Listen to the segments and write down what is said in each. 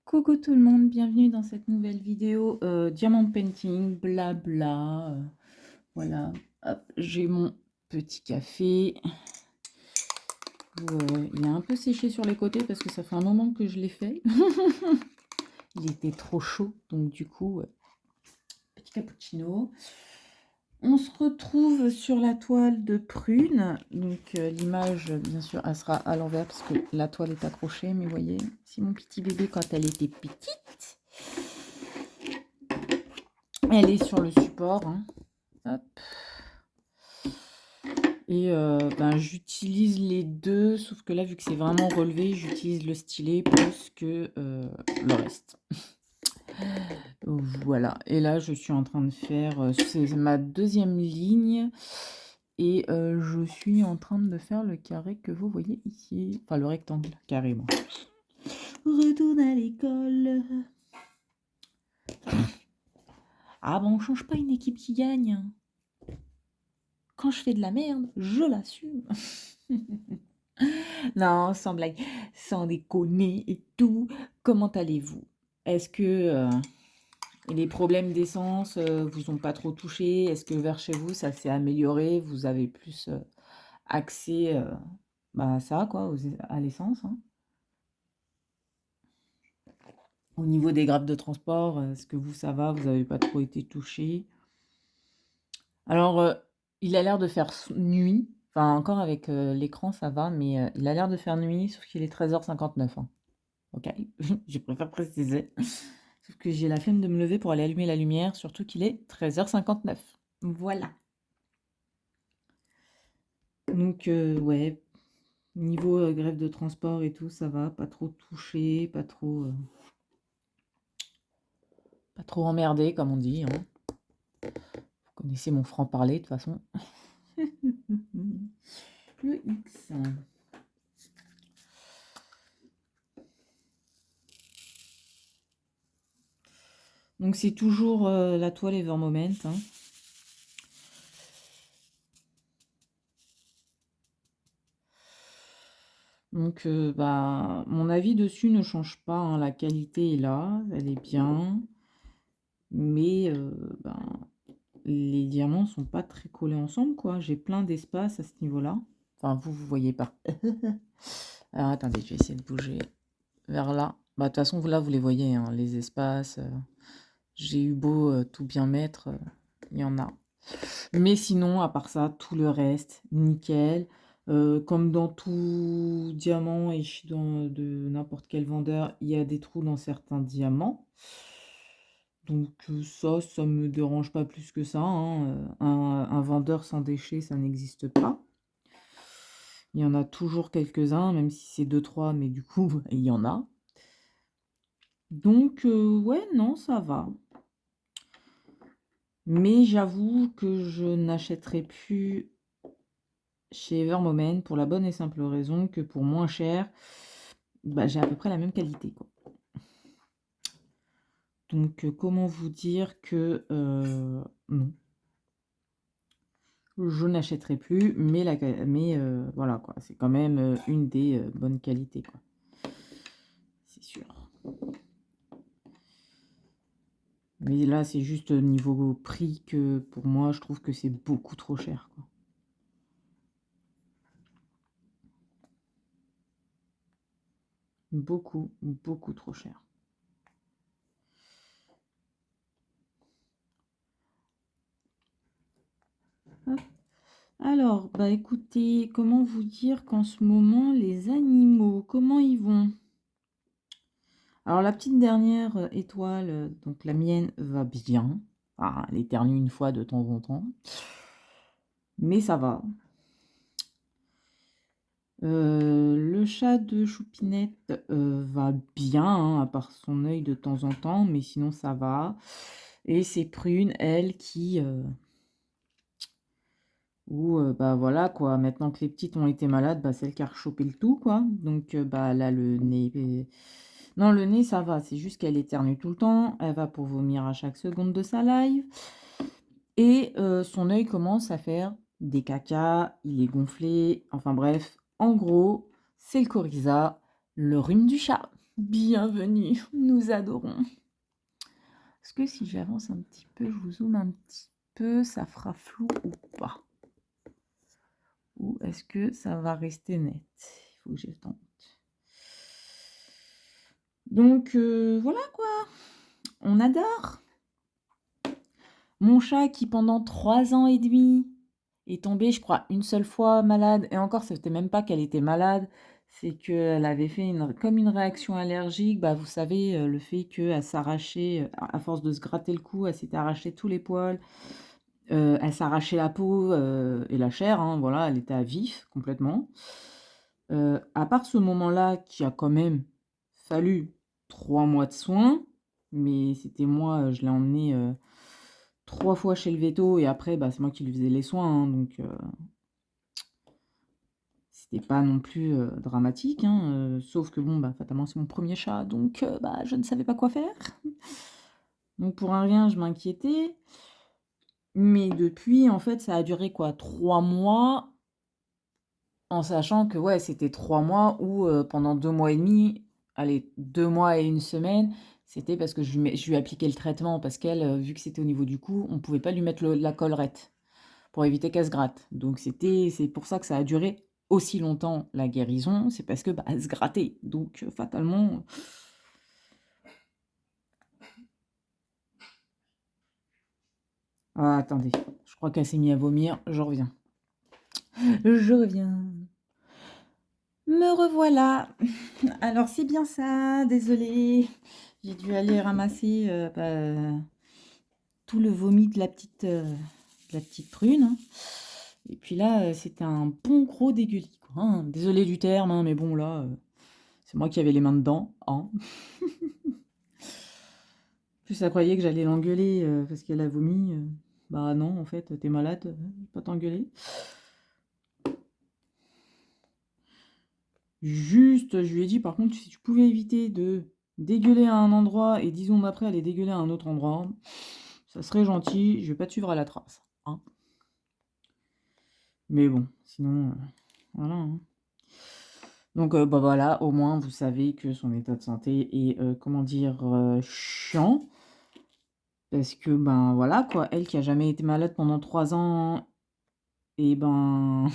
Coucou tout le monde, bienvenue dans cette nouvelle vidéo diamant painting, blabla. Voilà, hop, j'ai mon petit café. Il est un peu séché sur les côtés parce que ça fait un moment que je l'ai fait. Il était trop chaud, donc du coup, petit cappuccino. On se retrouve sur la toile de prune. Donc l'image, bien sûr, elle sera à l'envers parce que la toile est accrochée. Mais vous voyez, c'est mon petit bébé quand elle était petite. Elle est sur le support. Hein. Hop. Et ben, j'utilise les deux, sauf que là, vu que c'est vraiment relevé, j'utilise le stylet plus que le reste. Voilà. Et là, je suis en train de faire, c'est ma deuxième ligne. Et je suis en train de faire le carré que vous voyez ici. Enfin, le rectangle, carrément. Retourne à l'école. Ah ben, on change pas une équipe qui gagne. Quand je fais de la merde, je l'assume. Non, sans blague, sans déconner et tout. Comment allez-vous? Est-ce que les problèmes d'essence vous ont pas trop touché? Est-ce que vers chez vous, ça s'est amélioré? Vous avez plus accès à ça, quoi, à l'essence, hein? Au niveau des grappes de transport, est-ce que vous, ça va? Vous n'avez pas trop été touché? Alors, il a l'air de faire nuit. Enfin, encore avec l'écran, ça va, mais il a l'air de faire nuit, sauf qu'il est 13h59. Hein. Ok, je préfère préciser. Sauf que j'ai la flemme de me lever pour aller allumer la lumière, surtout qu'il est 13h59. Voilà. Donc, ouais, niveau grève de transport et tout, ça va, pas trop touché, pas trop emmerdé, comme on dit. Hein. Vous connaissez mon franc-parler, de toute façon. Le X. Donc, c'est toujours la toile Evermoment. Hein. Donc, bah, mon avis dessus ne change pas. Hein. La qualité est là, elle est bien. Mais ben, les diamants sont pas très collés ensemble, quoi. J'ai plein d'espace à ce niveau-là. Enfin, vous voyez pas. Alors, attendez, je vais essayer de bouger vers là. Bah, de toute façon, là, vous les voyez, hein, les espaces. J'ai eu beau tout bien mettre, il y en a. Mais sinon, à part ça, tout le reste, nickel. Comme dans tout diamant et de n'importe quel vendeur, il y a des trous dans certains diamants. Donc ça me dérange pas plus que ça. Hein. Un vendeur sans déchets, ça n'existe pas. Il y en a toujours quelques-uns, même si c'est 2-3, mais du coup, il y en a. Donc, ouais, non, ça va. Mais j'avoue que je n'achèterai plus chez Evermoment pour la bonne et simple raison que pour moins cher, bah, j'ai à peu près la même qualité, quoi. Donc, comment vous dire que non, je n'achèterai plus, mais voilà, quoi. C'est quand même une des bonnes qualités, quoi. C'est sûr. Mais là, c'est juste niveau prix que pour moi, je trouve que c'est beaucoup trop cher, quoi. Beaucoup, beaucoup trop cher. Hop. Alors, bah écoutez, comment vous dire qu'en ce moment, les animaux, comment ils vont? Alors, la petite dernière étoile, donc la mienne, va bien. Enfin, elle éternue une fois de temps en temps. Mais ça va. Le chat de Choupinette va bien, hein, à part son œil de temps en temps, mais sinon ça va. Et c'est Prune, elle, qui... bah voilà, quoi. Maintenant que les petites ont été malades, bah, c'est elle qui a rechopé le tout, quoi. Donc, bah, là, le nez... Non, le nez, ça va. C'est juste qu'elle éternue tout le temps. Elle va pour vomir à chaque seconde de sa live. Et son œil commence à faire des cacas, il est gonflé. Enfin bref, en gros, c'est le coryza, le rhume du chat. Bienvenue, nous adorons. Est-ce que si j'avance un petit peu, je vous zoome un petit peu, ça fera flou ou pas? Ou est-ce que ça va rester net? Il faut que je tente. Donc voilà quoi, on adore. Mon chat qui pendant 3 ans et demi est tombé, je crois, une seule fois malade, et encore, c'était même pas qu'elle était malade, c'est qu'elle avait fait comme une réaction allergique. Bah, vous savez, le fait qu'elle s'arrachait, à force de se gratter le cou, elle s'était arraché tous les poils, elle s'arrachait la peau et la chair, hein, voilà, elle était à vif complètement. À part ce moment-là qui a quand même fallu 3 mois de soins, mais c'était moi, je l'ai emmené 3 fois chez le véto, et après, bah, c'est moi qui lui faisais les soins, hein, donc c'était pas non plus dramatique, hein, sauf que bon, bah, fatalement, c'est mon premier chat, donc bah, je ne savais pas quoi faire. Donc pour un rien, je m'inquiétais. Mais depuis, en fait, ça a duré quoi? 3 mois, en sachant que ouais, c'était 3 mois où pendant 2 mois et demi, allez, 2 mois et une semaine, c'était parce que je lui appliquais le traitement, parce qu'elle, vu que c'était au niveau du cou, on pouvait pas lui mettre la collerette pour éviter qu'elle se gratte. Donc c'est pour ça que ça a duré aussi longtemps, la guérison, c'est parce que bah, elle se grattait. Donc fatalement. Ah, attendez, je crois qu'elle s'est mise à vomir, je reviens. Je reviens. Me revoilà. Alors c'est bien ça, désolée. J'ai dû aller ramasser bah, tout le vomi de la petite prune, hein. Et puis là, c'était un bon gros dégueulis, quoi, hein. Désolée du terme, hein, mais bon là, c'est moi qui avais les mains dedans, hein. En plus, elle croyait que j'allais l'engueuler parce qu'elle a vomi. Bah non, en fait, t'es malade, je vais pas t'engueuler. Juste, je lui ai dit par contre, si tu pouvais éviter de dégueuler à un endroit et 10 secondes après aller dégueuler à un autre endroit, ça serait gentil, je vais pas te suivre à la trace, hein. Mais bon, sinon, voilà, hein. Donc bah voilà, au moins vous savez que son état de santé est, comment dire, chiant. Parce que ben voilà quoi, elle qui a jamais été malade pendant 3 ans, et ben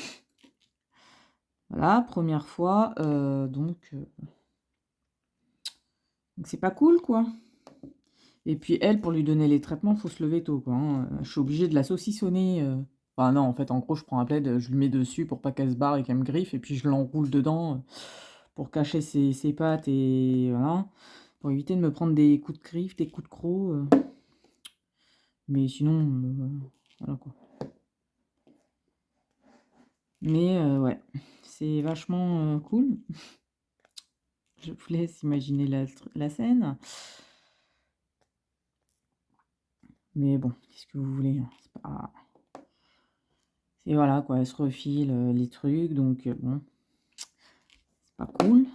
voilà, première fois, donc c'est pas cool quoi. Et puis elle, pour lui donner les traitements, faut se lever tôt, quoi, hein. Je suis obligée de la saucissonner. Enfin non, en fait, en gros, je prends un plaid, je lui mets dessus pour pas qu'elle se barre et qu'elle me griffe, et puis je l'enroule dedans pour cacher ses pattes, et voilà, pour éviter de me prendre des coups de griffe, des coups de croc. Mais sinon, voilà quoi. Mais ouais, c'est vachement cool. Je vous laisse imaginer la scène. Mais bon, qu'est-ce que vous voulez, hein, c'est pas... Et voilà quoi, elle se refile les trucs, donc bon, c'est pas cool,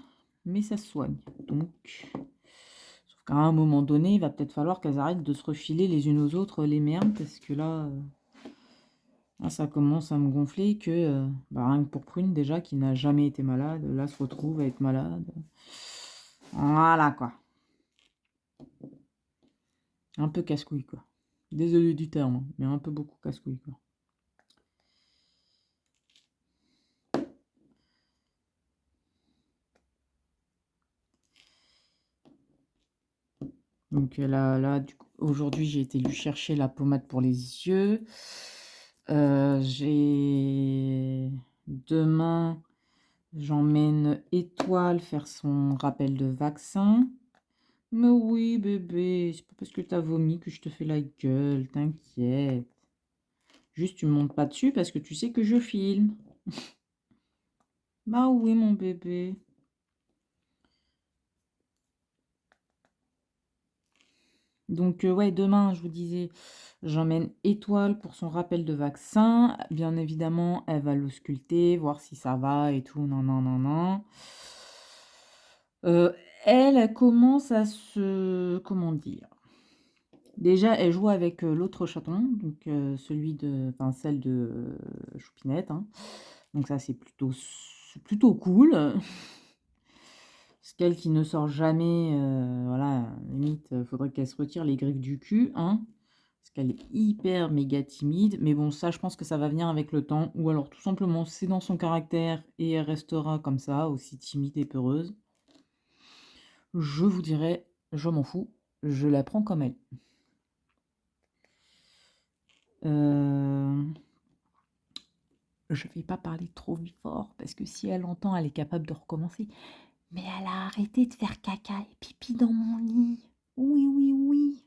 mais ça se soigne. Donc, sauf qu'à un moment donné, il va peut-être falloir qu'elles arrêtent de se refiler les unes aux autres les merdes, parce que là ça commence à me gonfler que, bah, rien que pour Prune déjà, qui n'a jamais été malade, là se retrouve à être malade. Voilà quoi. Un peu casse-couille quoi. Désolé du terme, hein, mais un peu beaucoup casse-couille quoi. Donc là aujourd'hui, j'ai été lui chercher la pommade pour les yeux. Demain, j'emmène Étoile faire son rappel de vaccin. Mais oui, bébé, c'est pas parce que t'as vomi que je te fais la gueule, t'inquiète. Juste, tu me montes pas dessus parce que tu sais que je filme. Bah oui, mon bébé. Donc, ouais, demain, je vous disais, j'emmène Étoile pour son rappel de vaccin. Bien évidemment, elle va l'ausculter, voir si ça va et tout. Non, non, non, non. Elle commence à se... Comment dire? Déjà, elle joue avec l'autre chaton, donc enfin, celle de Choupinette, hein. Donc ça, c'est plutôt cool. Parce qu'elle qui ne sort jamais, voilà, limite, faudrait qu'elle se retire les griffes du cul, hein. Parce qu'elle est hyper méga timide. Mais bon, ça, je pense que ça va venir avec le temps. Ou alors, tout simplement, c'est dans son caractère et elle restera comme ça, aussi timide et peureuse. Je vous dirais, je m'en fous, je la prends comme elle. Je vais pas parler trop fort parce que si elle entend, elle est capable de recommencer. Mais elle a arrêté de faire caca et pipi dans mon lit. Oui, oui, oui.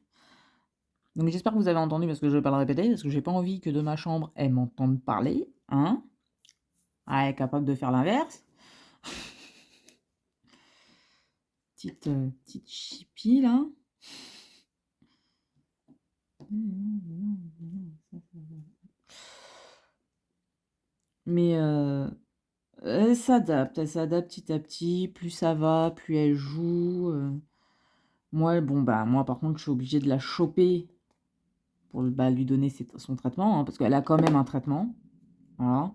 Donc j'espère que vous avez entendu parce que je vais pas le répéter, parce que j'ai pas envie que de ma chambre, elle m'entende parler. Hein? Ah, elle est capable de faire l'inverse. Petite chipie là. Mais elle s'adapte petit à petit. Plus ça va, plus elle joue. Moi, bon, bah, moi par contre, je suis obligée de la choper pour bah, lui donner son traitement, hein, parce qu'elle a quand même un traitement. Voilà.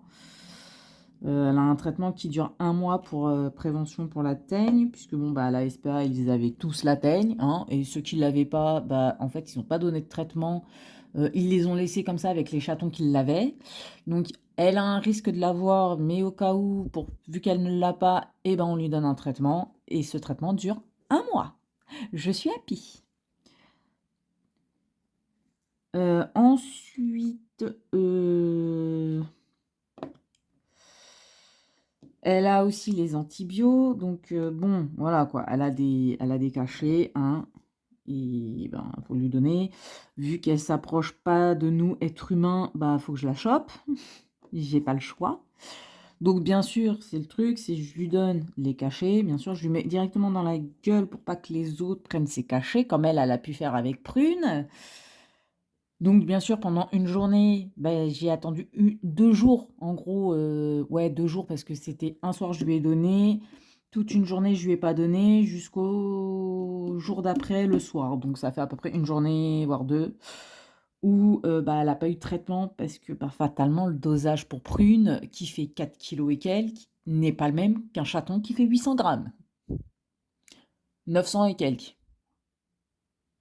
Elle a un traitement qui dure 1 mois pour prévention pour la teigne, puisque bon, bah, à la SPA, ils avaient tous la teigne, hein, et ceux qui ne l'avaient pas, bah, en fait, ils n'ont pas donné de traitement. Ils les ont laissés comme ça avec les chatons qui l'avaient. Donc, elle a un risque de l'avoir, mais au cas où, vu qu'elle ne l'a pas, eh ben, on lui donne un traitement, et ce traitement dure 1 mois. Je suis happy. Ensuite, elle a aussi les antibiotiques, donc bon, voilà quoi, elle a des cachets, hein, et ben, faut lui donner. Vu qu'elle s'approche pas de nous, êtres humains, bah, faut que je la chope. J'ai pas le choix. Donc bien sûr, c'est le truc, c'est je lui donne les cachets, bien sûr, je lui mets directement dans la gueule pour pas que les autres prennent ses cachets, comme elle a pu faire avec Prune. Donc bien sûr, pendant une journée, bah, j'ai attendu 2 jours, en gros, ouais 2 jours parce que c'était un soir je lui ai donné, toute une journée je lui ai pas donné, jusqu'au jour d'après le soir. Donc ça fait à peu près une journée, voire 2, où, bah, elle a pas eu de traitement parce que, bah, fatalement le dosage pour Prune, qui fait 4 kilos et quelques, n'est pas le même qu'un chaton qui fait 800 grammes. 900 et quelques.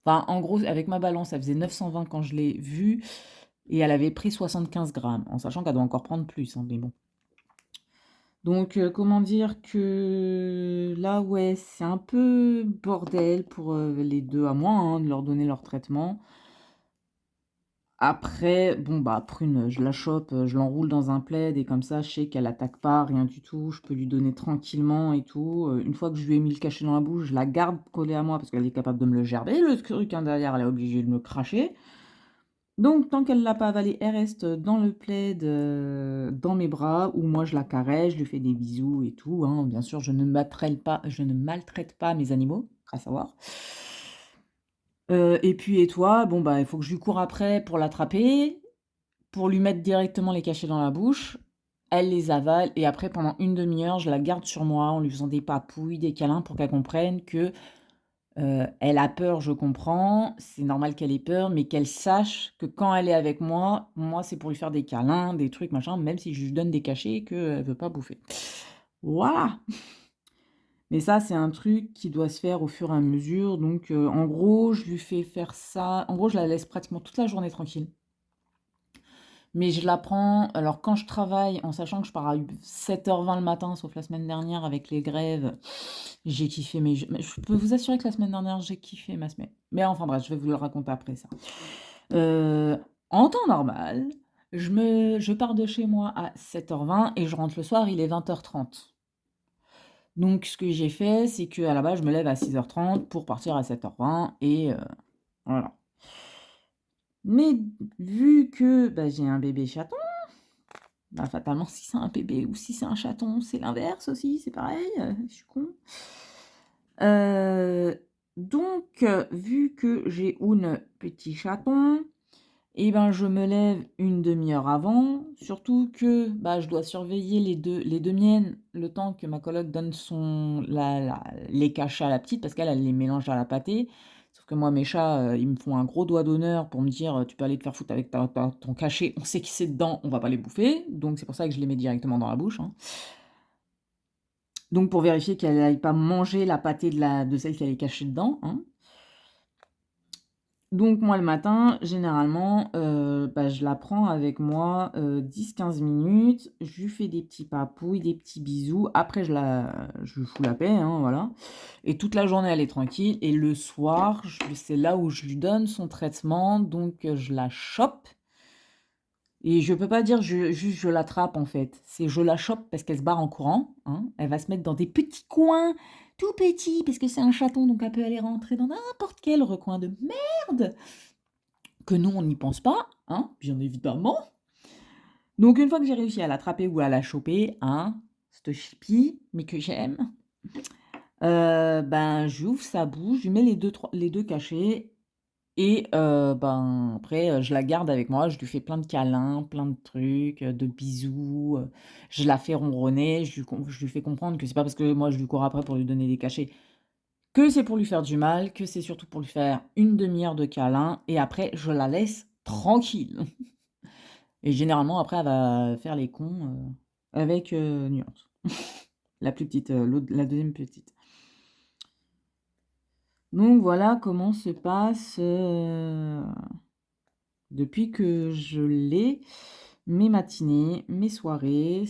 Enfin, en gros, avec ma balance, elle faisait 920 quand je l'ai vue. Et elle avait pris 75 grammes, en sachant qu'elle doit encore prendre plus, hein, mais bon. Donc, comment dire que là, ouais, c'est un peu bordel pour les deux à moi, hein, de leur donner leur traitement. Après, bon, bah, Prune, je la chope, je l'enroule dans un plaid et comme ça, je sais qu'elle attaque pas, rien du tout. Je peux lui donner tranquillement et tout. Une fois que je lui ai mis le cachet dans la bouche, je la garde collée à moi parce qu'elle est capable de me le gerber. Le truc, hein, derrière, elle est obligée de me cracher. Donc, tant qu'elle ne l'a pas avalé, elle reste dans le plaid, dans mes bras, ou moi je la caresse, je lui fais des bisous et tout, hein. Bien sûr, je ne maltraite pas mes animaux, à savoir. Et puis et toi, bon bah, il faut que je lui cours après pour l'attraper, pour lui mettre directement les cachets dans la bouche. Elle les avale et après pendant une demi heure, je la garde sur moi en lui faisant des papouilles, des câlins pour qu'elle comprenne que elle a peur, je comprends, c'est normal qu'elle ait peur, mais qu'elle sache que quand elle est avec moi, moi, c'est pour lui faire des câlins, des trucs, machin, même si je lui donne des cachets et qu'elle veut pas bouffer. Voilà! Mais ça, c'est un truc qui doit se faire au fur et à mesure, donc en gros, je lui fais faire ça en gros, je la laisse pratiquement toute la journée tranquille. Mais je la prends alors quand je travaille, en sachant que je pars à 7h20 le matin, sauf la semaine dernière avec les grèves, j'ai kiffé, mais je peux vous assurer que la semaine dernière, j'ai kiffé ma semaine. Mais enfin bref, je vais vous le raconter après ça. En temps normal, je pars de chez moi à 7h20 et je rentre le soir, il est 20h30. Donc ce que j'ai fait, c'est qu'à la base, je me lève à 6h30 pour partir à 7h20 et voilà. Mais vu que, bah, j'ai un bébé chaton, bah, fatalement, si c'est un bébé ou si c'est un chaton, c'est l'inverse aussi, c'est pareil, je suis con. Donc, vu que j'ai un petit chaton, et ben, je me lève une demi-heure avant, surtout que, bah, je dois surveiller les deux miennes, le temps que ma coloc donne les cachets à la petite, parce qu'elle, elle les mélange à la pâtée. Sauf que moi, mes chats, ils me font un gros doigt d'honneur pour me dire: «Tu peux aller te faire foutre avec ton cachet, on sait que c'est dedans, on va pas les bouffer». Donc c'est pour ça que je les mets directement dans la bouche, hein. Donc pour vérifier qu'elle n'aille pas manger la pâtée de celle qu'elle est cachée dedans, hein. Donc moi, le matin, généralement, je la prends avec moi, 10-15 minutes. Je lui fais des petits papouilles, des petits bisous. Après je lui fous la paix, hein, voilà, et toute la journée, elle est tranquille et le soir, c'est là où je lui donne son traitement, donc je la chope et je peux pas dire juste je l'attrape, en fait. C'est je la chope parce qu'elle se barre en courant, hein. Elle va se mettre dans des petits coins tout petits parce que c'est un chaton, donc elle peut aller rentrer dans n'importe quel recoin de merde que nous, on n'y pense pas, hein, bien évidemment. Donc une fois que j'ai réussi à l'attraper ou à la choper, hein, cette chipie, mais que j'aime, j'ouvre sa bouche, je lui mets les 2 cachets et après, je la garde avec moi, je lui fais plein de câlins, plein de trucs, de bisous, je la fais ronronner, je lui fais comprendre que c'est pas parce que moi je lui cours après pour lui donner des cachets, que c'est pour lui faire du mal, que c'est surtout pour lui faire une demi-heure de câlins et après je la laisse tranquille. Et généralement, après, elle va faire les cons, avec, Nuance. La plus petite, la deuxième petite. Donc voilà comment se passe, depuis que je l'ai, mes matinées, mes soirées.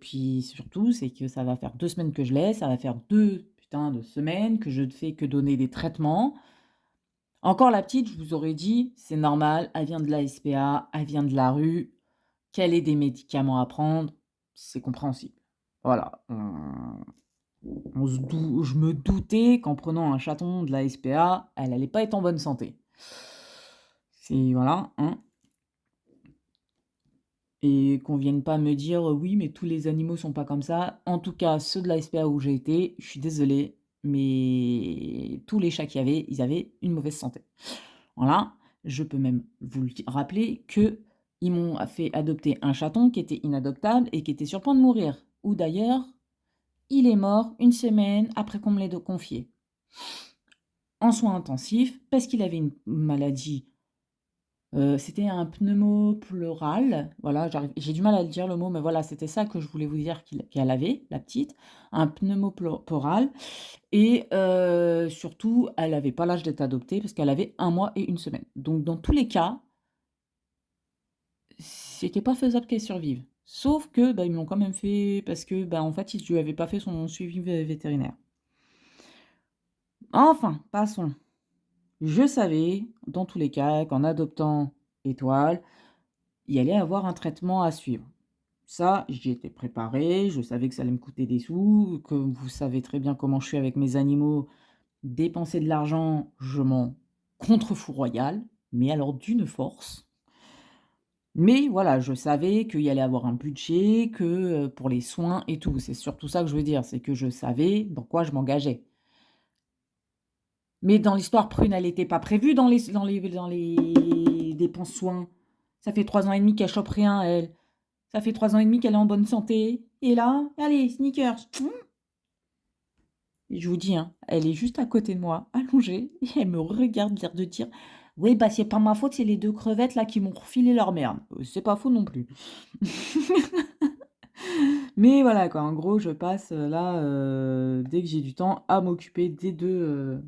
Puis surtout, c'est que ça va faire 2 semaines que je l'ai, ça va faire 2 putains de semaines que je ne fais que donner des traitements. Encore la petite, je vous aurais dit: «C'est normal, elle vient de la SPA, elle vient de la rue, qu'elle ait des médicaments à prendre, c'est compréhensible». Voilà, je me doutais qu'en prenant un chaton de la SPA, elle allait pas être en bonne santé. C'est voilà, hein, et qu'on vienne pas me dire: «Oui, mais tous les animaux sont pas comme ça». En tout cas, ceux de la SPA où j'ai été, je suis désolée, mais tous les chats qu'il y avait, ils avaient une mauvaise santé. Voilà, je peux même vous le rappeler qu'ils m'ont fait adopter un chaton qui était inadoptable et qui était sur le point de mourir, ou d'ailleurs, il est mort 1 semaine après qu'on me l'ait confié. En soins intensifs, parce qu'il avait une maladie, c'était un pneumopleural, voilà, j'ai du mal à le dire le mot, mais voilà, c'était ça que je voulais vous dire qu'elle avait, la petite, un pneumopleural et surtout, elle avait pas l'âge d'être adoptée parce qu'elle avait 1 mois et 1 semaine. Donc dans tous les cas, c'était pas faisable qu'elle survive. Sauf que, ils me l'ont quand même fait parce que, en fait, ils lui avaient pas fait son suivi vétérinaire. Enfin, passons. Je savais, dans tous les cas, qu'en adoptant Étoile, il allait avoir un traitement à suivre. Ça, j'y étais préparée, je savais que ça allait me coûter des sous, que vous savez très bien comment je suis avec mes animaux. Dépenser de l'argent, je m'en contrefous royal, mais alors d'une force. Mais voilà, je savais qu'il y allait avoir un budget, que, pour les soins et tout. C'est surtout ça que je veux dire, c'est que je savais dans quoi je m'engageais. Mais dans l'histoire, Prune, elle était pas prévue dans les dépenses soins. Ça fait 3 ans et demi qu'elle chope rien, elle. Ça fait 3 ans et demi qu'elle est en bonne santé. Et là, allez, sneakers. Et je vous dis, hein, elle est juste à côté de moi, allongée, et elle me regarde, l'air de dire: «Oui, c'est pas ma faute, c'est les 2 crevettes là qui m'ont refilé leur merde». C'est pas faux non plus. Mais voilà quoi, en gros, je passe, là, dès que j'ai du temps, à m'occuper des 2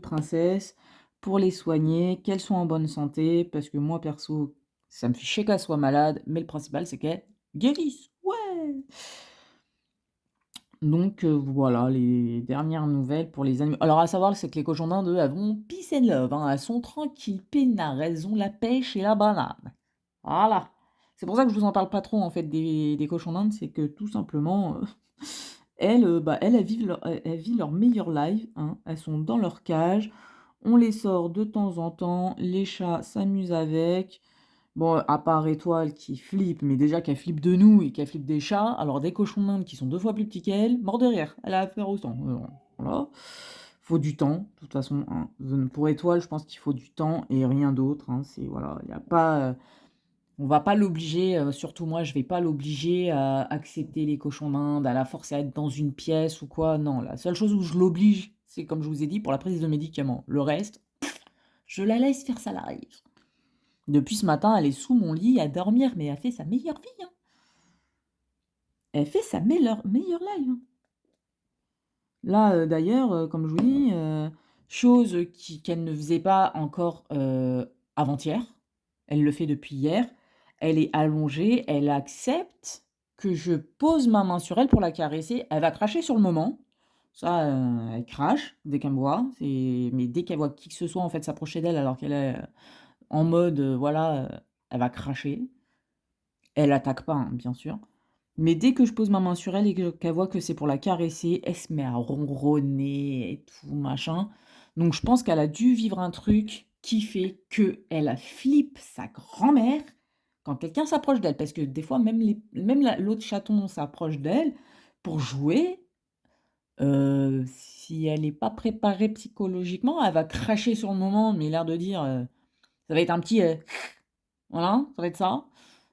princesses pour les soigner, qu'elles soient en bonne santé, parce que moi perso, ça me fait chier qu'elles soient malades, mais le principal, c'est qu'elles guérissent. Ouais! Donc voilà les dernières nouvelles pour les animaux. Alors à savoir, c'est que les cochons d'Inde, eux, elles vont peace and love, hein, elles sont tranquilles, peinards, elles ont la pêche et la banane. Voilà. C'est pour ça que je vous en parle pas trop en fait des cochons d'Inde, c'est que tout simplement, elles vivent leur meilleure life, hein. Elles sont dans leur cage, on les sort de temps en temps, les chats s'amusent avec. Bon, à part Étoile qui flippe, mais déjà qu'elle flippe de nous et qu'elle flippe des chats, alors des cochons d'Inde qui sont 2 fois plus petits qu'elle, mort de rire, elle a affaire au sang. Voilà. Faut du temps, de toute façon, hein. Pour Étoile, je pense qu'il faut du temps et rien d'autre, hein. C'est voilà, il y a pas, on va pas l'obliger, surtout moi, je vais pas l'obliger à accepter les cochons d'Inde, à la forcer à être dans une pièce ou quoi. Non, la seule chose où je l'oblige, c'est comme je vous ai dit, pour la prise de médicaments. Le reste, je la laisse faire sa life. Depuis ce matin, elle est sous mon lit à dormir, mais elle fait sa meilleure vie, hein. Elle fait sa meilleure life, hein. Là, d'ailleurs, comme je vous dis, chose qu'elle ne faisait pas encore, avant-hier. Elle le fait depuis hier. Elle est allongée, elle accepte que je pose ma main sur elle pour la caresser. Elle va cracher sur le moment. Ça, elle crache dès qu'elle me voit. Mais dès qu'elle voit qui que ce soit, en fait, s'approcher d'elle alors qu'elle est, en mode, voilà, elle va cracher. Elle attaque pas, hein, bien sûr. Mais dès que je pose ma main sur elle et qu'elle voit que c'est pour la caresser, elle se met à ronronner et tout machin. Donc je pense qu'elle a dû vivre un truc qui fait qu'elle a flippe sa grand-mère quand quelqu'un s'approche d'elle. Parce que des fois, même l'autre chaton s'approche d'elle pour jouer. Si elle n'est pas préparée psychologiquement, elle va cracher sur le moment, mais l'air de dire, ça va être un petit, voilà, ça va être ça.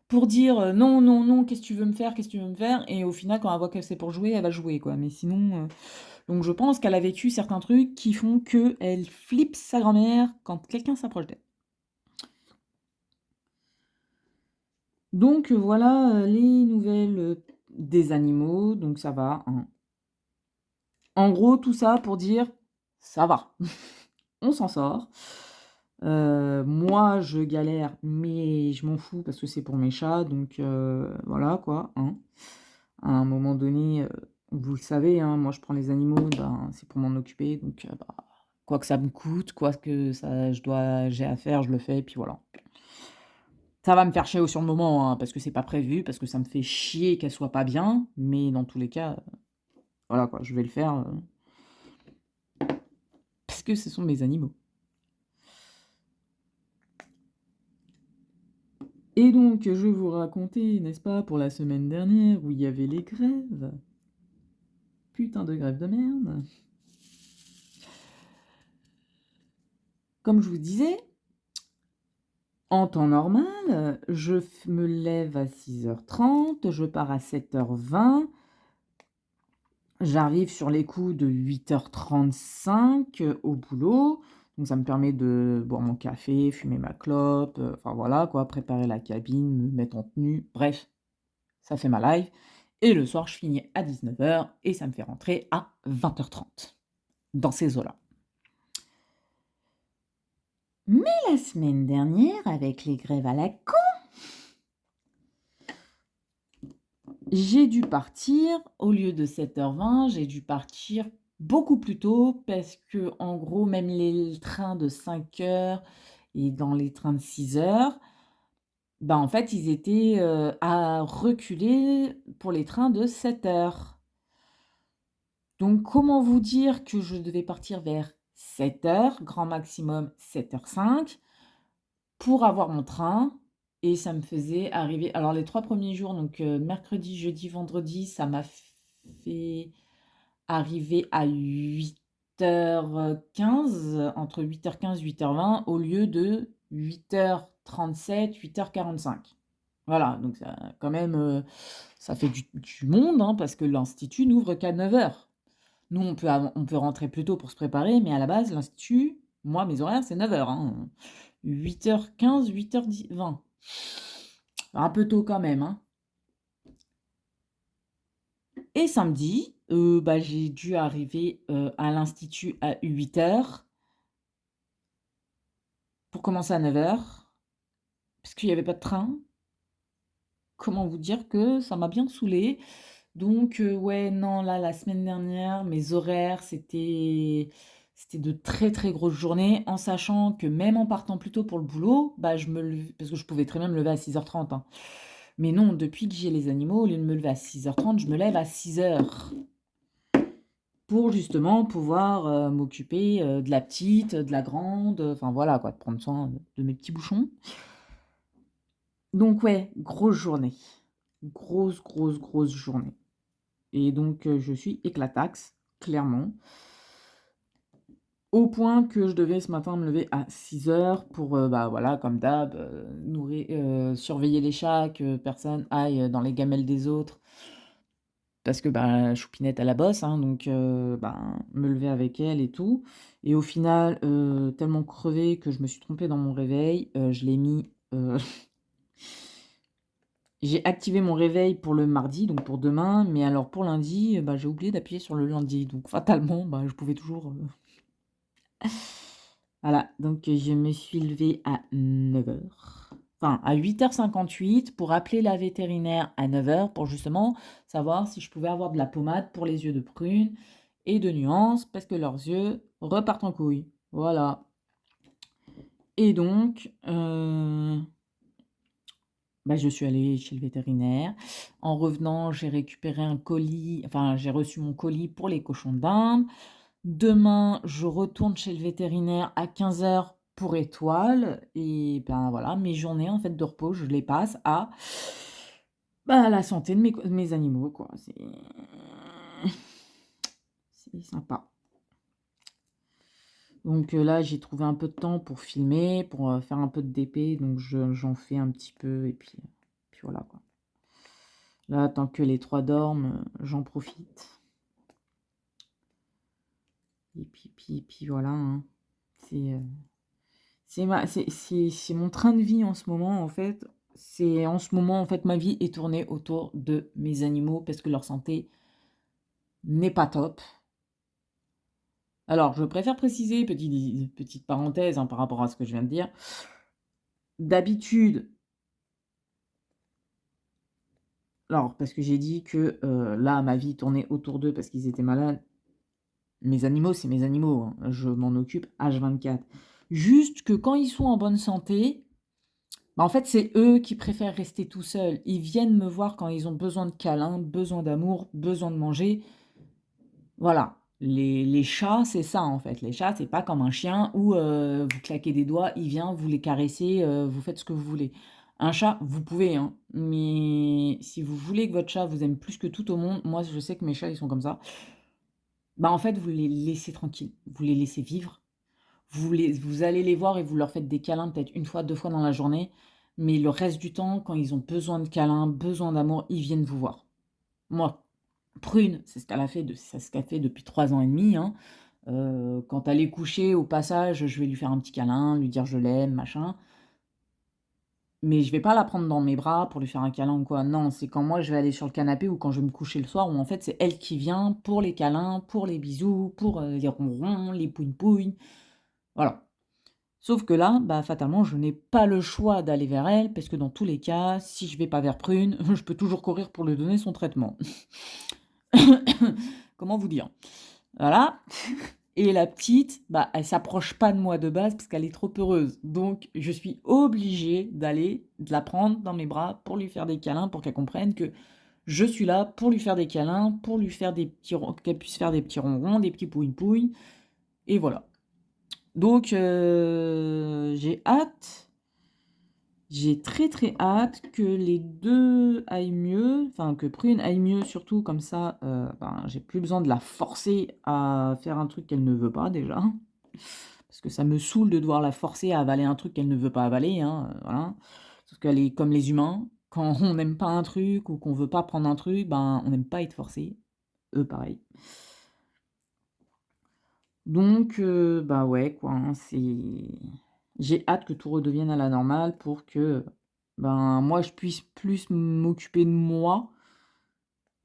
Pour dire, «Non, non, non, qu'est-ce que tu veux me faire? Qu'est-ce que tu veux me faire?» et au final, quand elle voit que c'est pour jouer, elle va jouer, quoi. Mais sinon, donc je pense qu'elle a vécu certains trucs qui font qu'elle flippe sa grand-mère quand quelqu'un s'approche d'elle. Donc voilà, les nouvelles, des animaux, donc ça va, hein. En gros, tout ça pour dire: «Ça va, on s'en sort». Moi, je galère, mais je m'en fous parce que c'est pour mes chats, donc voilà, quoi, hein. À un moment donné, vous le savez, hein, moi je prends les animaux, ben, c'est pour m'en occuper, donc bah, quoi que ça me coûte, quoi que ça j'ai à faire, je le fais et puis voilà. Ça va me faire chier sur le moment, hein, parce que c'est pas prévu, parce que ça me fait chier qu'elle soit pas bien, mais dans tous les cas, voilà quoi, je vais le faire, parce que ce sont mes animaux. Et donc je vais vous raconter, n'est-ce pas, pour la semaine dernière où il y avait les grèves. Putain de grève de merde. Comme je vous disais, en temps normal, me lève à 6h30, je pars à 7h20, j'arrive sur les coups de 8h35 au boulot. Donc ça me permet de boire mon café, fumer ma clope, enfin voilà quoi, préparer la cabine, me mettre en tenue, bref, ça fait ma life. Et le soir, je finis à 19h et ça me fait rentrer à 20h30, dans ces eaux-là. Mais la semaine dernière, avec les grèves à la con, j'ai dû partir, au lieu de 7h20, j'ai dû partir beaucoup plus tôt parce que, en gros, même les trains de 5h et dans les trains de 6h, bah, en fait, ils étaient, à reculer pour les trains de 7h. Donc comment vous dire que je devais partir vers 7h, grand maximum 7h05, pour avoir mon train et ça me faisait arriver alors les 3 premiers jours, donc mercredi, jeudi, vendredi, ça m'a fait arriver à 8h15, entre 8h15, 8h20 au lieu de 8h37, 8h45. Voilà, donc ça quand même, ça fait du monde, hein, parce que l'institut n'ouvre qu'à 9h. Nous, on peut rentrer plus tôt pour se préparer, mais à la base, l'institut, moi, mes horaires, c'est 9h, hein. 8h15, 8h20. Un peu tôt quand même, hein. Et samedi, bah, j'ai dû arriver, à l'institut à 8h pour commencer à 9h parce qu'il y avait pas de train. Comment vous dire que ça m'a bien saoulée. Donc ouais, non, là, la semaine dernière, mes horaires, c'était de très, très grosses journées, en sachant que même en partant plus tôt pour le boulot, bah, je me levais parce que je pouvais très bien me lever à 6h30, hein. Mais non, depuis que j'ai les animaux, au lieu de me lever à 6h30, je me lève à 6h pour justement pouvoir, m'occuper, de la petite, de la grande, enfin voilà quoi, de prendre soin de mes petits bouchons. Donc ouais, grosse journée. Grosse, grosse, grosse journée. Et donc je suis éclataxe, clairement. Au point que je devais ce matin me lever à 6h pour, bah, voilà, comme d'hab, nourrir surveiller les chats, que personne aille, dans les gamelles des autres. Parce que, bah, Choupinette, elle la bosse, hein, donc ben, me lever avec elle et tout. Et au final, tellement crevée que je me suis trompée dans mon réveil, je l'ai mis, J'ai activé mon réveil pour le mardi, donc pour demain, mais alors pour lundi, bah, j'ai oublié d'appuyer sur le lundi, donc fatalement, bah, je pouvais toujours, voilà, donc je me suis levée à 9 heures, enfin à 8h58 pour appeler la vétérinaire à 9 heures pour justement savoir si je pouvais avoir de la pommade pour les yeux de Prune et de Nuance parce que leurs yeux repartent en couille. Voilà. Et donc, bah, je suis allée chez le vétérinaire. En revenant, j'ai récupéré un colis, enfin j'ai reçu mon colis pour les cochons d'Inde. Demain, je retourne chez le vétérinaire à 15 heures pour Étoile et ben, voilà, mes journées, en fait, de repos, je les passe à, bah, la santé de mes animaux, quoi. C'est sympa. Donc là, j'ai trouvé un peu de temps pour filmer, pour, faire un peu de DP, donc j'en fais un petit peu et puis voilà, quoi. Là, tant que les 3 dorment, j'en profite et puis voilà, hein. C'est, c'est mon train de vie en ce moment, en fait. C'est en ce moment, en fait, ma vie est tournée autour de mes animaux parce que leur santé n'est pas top. Alors, je préfère préciser, petite parenthèse, hein, par rapport à ce que je viens de dire. D'habitude, alors, parce que j'ai dit que là, ma vie tournait autour d'eux parce qu'ils étaient malades. Mes animaux, c'est mes animaux, hein. Je m'en occupe H24. Juste que quand ils sont en bonne santé, bah, en fait, c'est eux qui préfèrent rester tout seuls. Ils viennent me voir quand ils ont besoin de câlins, besoin d'amour, besoin de manger. Voilà. Les chats, c'est ça en fait. Les chats, c'est pas comme un chien où vous claquez des doigts, il vient, vous les caressez, vous faites ce que vous voulez. Un chat, vous pouvez, hein, mais si vous voulez que votre chat vous aime plus que tout au monde, moi je sais que mes chats ils sont comme ça. Bah en fait, vous les laissez tranquilles, vous les laissez vivre. Vous allez les voir et vous leur faites des câlins peut-être une fois, 2 fois dans la journée, mais le reste du temps, quand ils ont besoin de câlins, besoin d'amour, ils viennent vous voir. Moi, Prune, c'est ce qu'elle fait depuis 3 ans et demi, hein. Quand elle est couchée, au passage, je vais lui faire un petit câlin, lui dire: «Je l'aime», machin, mais je vais pas la prendre dans mes bras pour lui faire un câlin ou quoi. Non, c'est quand moi je vais aller sur le canapé ou quand je vais me coucher le soir où en fait, c'est elle qui vient pour les câlins, pour les bisous, pour, les ronrons, les pougne-pougne, voilà. Sauf que là, bah, fatalement, je n'ai pas le choix d'aller vers elle, parce que dans tous les cas, si je vais pas vers Prune, je peux toujours courir pour lui donner son traitement. Comment vous dire? Voilà. Et la petite, bah, elle s'approche pas de moi de base parce qu'elle est trop heureuse. Donc, je suis obligée d'aller, de la prendre dans mes bras pour lui faire des câlins, pour qu'elle comprenne que je suis là pour lui faire des câlins, pour lui faire des petits qu'elle puisse faire des petits ronrons, des petits pouille-pouille, et voilà. Donc, j'ai très très hâte que les deux aillent mieux, enfin que Prune aille mieux surtout, comme ça, ben, j'ai plus besoin de la forcer à faire un truc qu'elle ne veut pas déjà. Parce que ça me saoule de devoir la forcer à avaler un truc qu'elle ne veut pas avaler, hein, voilà. Sauf qu'elle est comme les humains, quand on n'aime pas un truc ou qu'on veut pas prendre un truc, ben on n'aime pas être forcé. Eux pareil. Donc, bah ouais, quoi, hein, j'ai hâte que tout redevienne à la normale pour que, ben, moi, je puisse plus m'occuper de moi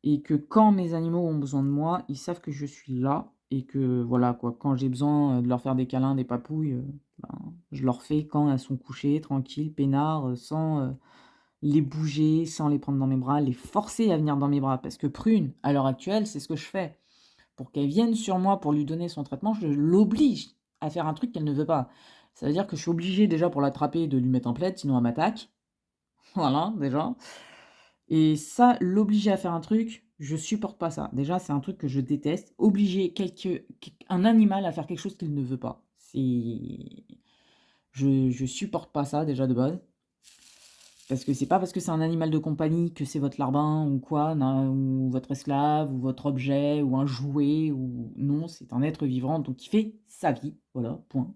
et que quand mes animaux ont besoin de moi, ils savent que je suis là et que, voilà, quoi, quand j'ai besoin de leur faire des câlins, des papouilles, ben, je leur fais quand elles sont couchées, tranquilles, peinards, sans les bouger, sans les prendre dans mes bras, les forcer à venir dans mes bras. Parce que Prune, à l'heure actuelle, c'est ce que je fais. Pour qu'elle vienne sur moi pour lui donner son traitement, je l'oblige à faire un truc qu'elle ne veut pas. Ça veut dire que je suis obligé déjà pour l'attraper de lui mettre en plaid, sinon elle m'attaque. Voilà, déjà. Et ça, l'obliger à faire un truc, je supporte pas ça. Déjà, c'est un truc que je déteste. Obliger un animal à faire quelque chose qu'il ne veut pas. Je supporte pas ça déjà de base. Parce que c'est pas parce que c'est un animal de compagnie que c'est votre larbin ou quoi, non, ou votre esclave, ou votre objet, ou un jouet, ou non, c'est un être vivant, donc il fait sa vie, voilà, point.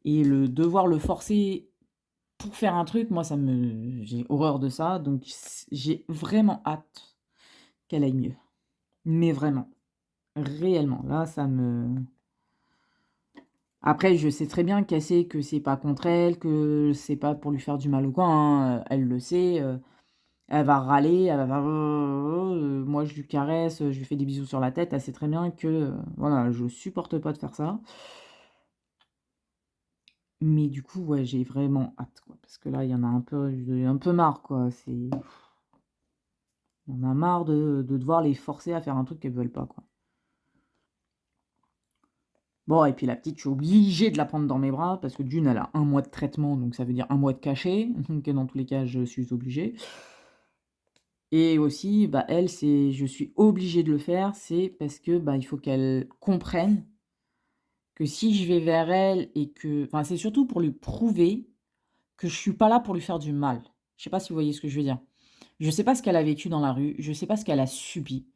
Et le devoir le forcer pour faire un truc, moi j'ai horreur de ça, donc j'ai vraiment hâte qu'elle aille mieux. Mais vraiment, réellement, là après, je sais très bien qu'elle sait que c'est pas contre elle, que c'est pas pour lui faire du mal ou quoi, hein, elle le sait. Elle va râler, elle va moi je lui caresse, je lui fais des bisous sur la tête, elle sait très bien que, voilà, je supporte pas de faire ça. Mais du coup, ouais, j'ai vraiment hâte, quoi, parce que là, il y en a j'en ai un peu marre, quoi. On a marre de devoir les forcer à faire un truc qu'elles veulent pas, quoi. Bon et puis la petite, je suis obligée de la prendre dans mes bras parce que d'une, elle a 1 mois de traitement, donc ça veut dire 1 mois de cachet, donc dans tous les cas, je suis obligée. Et aussi, bah, elle, c'est je suis obligée de le faire, c'est parce que, bah, il faut qu'elle comprenne que si je vais vers elle et que enfin, c'est surtout pour lui prouver que je suis pas là pour lui faire du mal. Je sais pas si vous voyez ce que je veux dire? Je sais pas ce qu'elle a vécu dans la rue, je sais pas ce qu'elle a subi,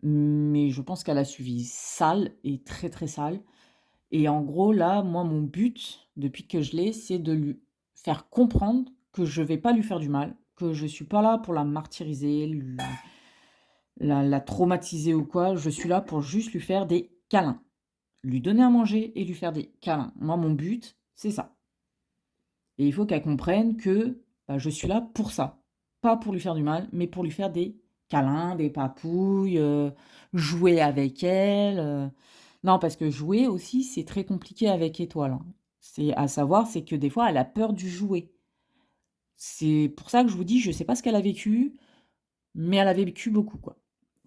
mais je pense qu'elle a subi sale et très, très sale et en gros, là, moi, mon but, depuis que je l'ai, c'est de lui faire comprendre que je vais pas lui faire du mal, que je suis pas là pour la martyriser, la traumatiser ou quoi. Je suis là pour juste lui faire des câlins, lui donner à manger et lui faire des câlins. Moi, mon but, c'est ça et il faut qu'elle comprenne que, bah, je suis là pour ça. Pas pour lui faire du mal, mais pour lui faire des câlins, des papouilles, jouer avec elle, non, parce que jouer aussi, c'est très compliqué avec Étoile, hein. C'est à savoir, c'est que des fois, elle a peur du jouet. C'est pour ça que je vous dis, je sais pas ce qu'elle a vécu, mais elle a vécu beaucoup, quoi.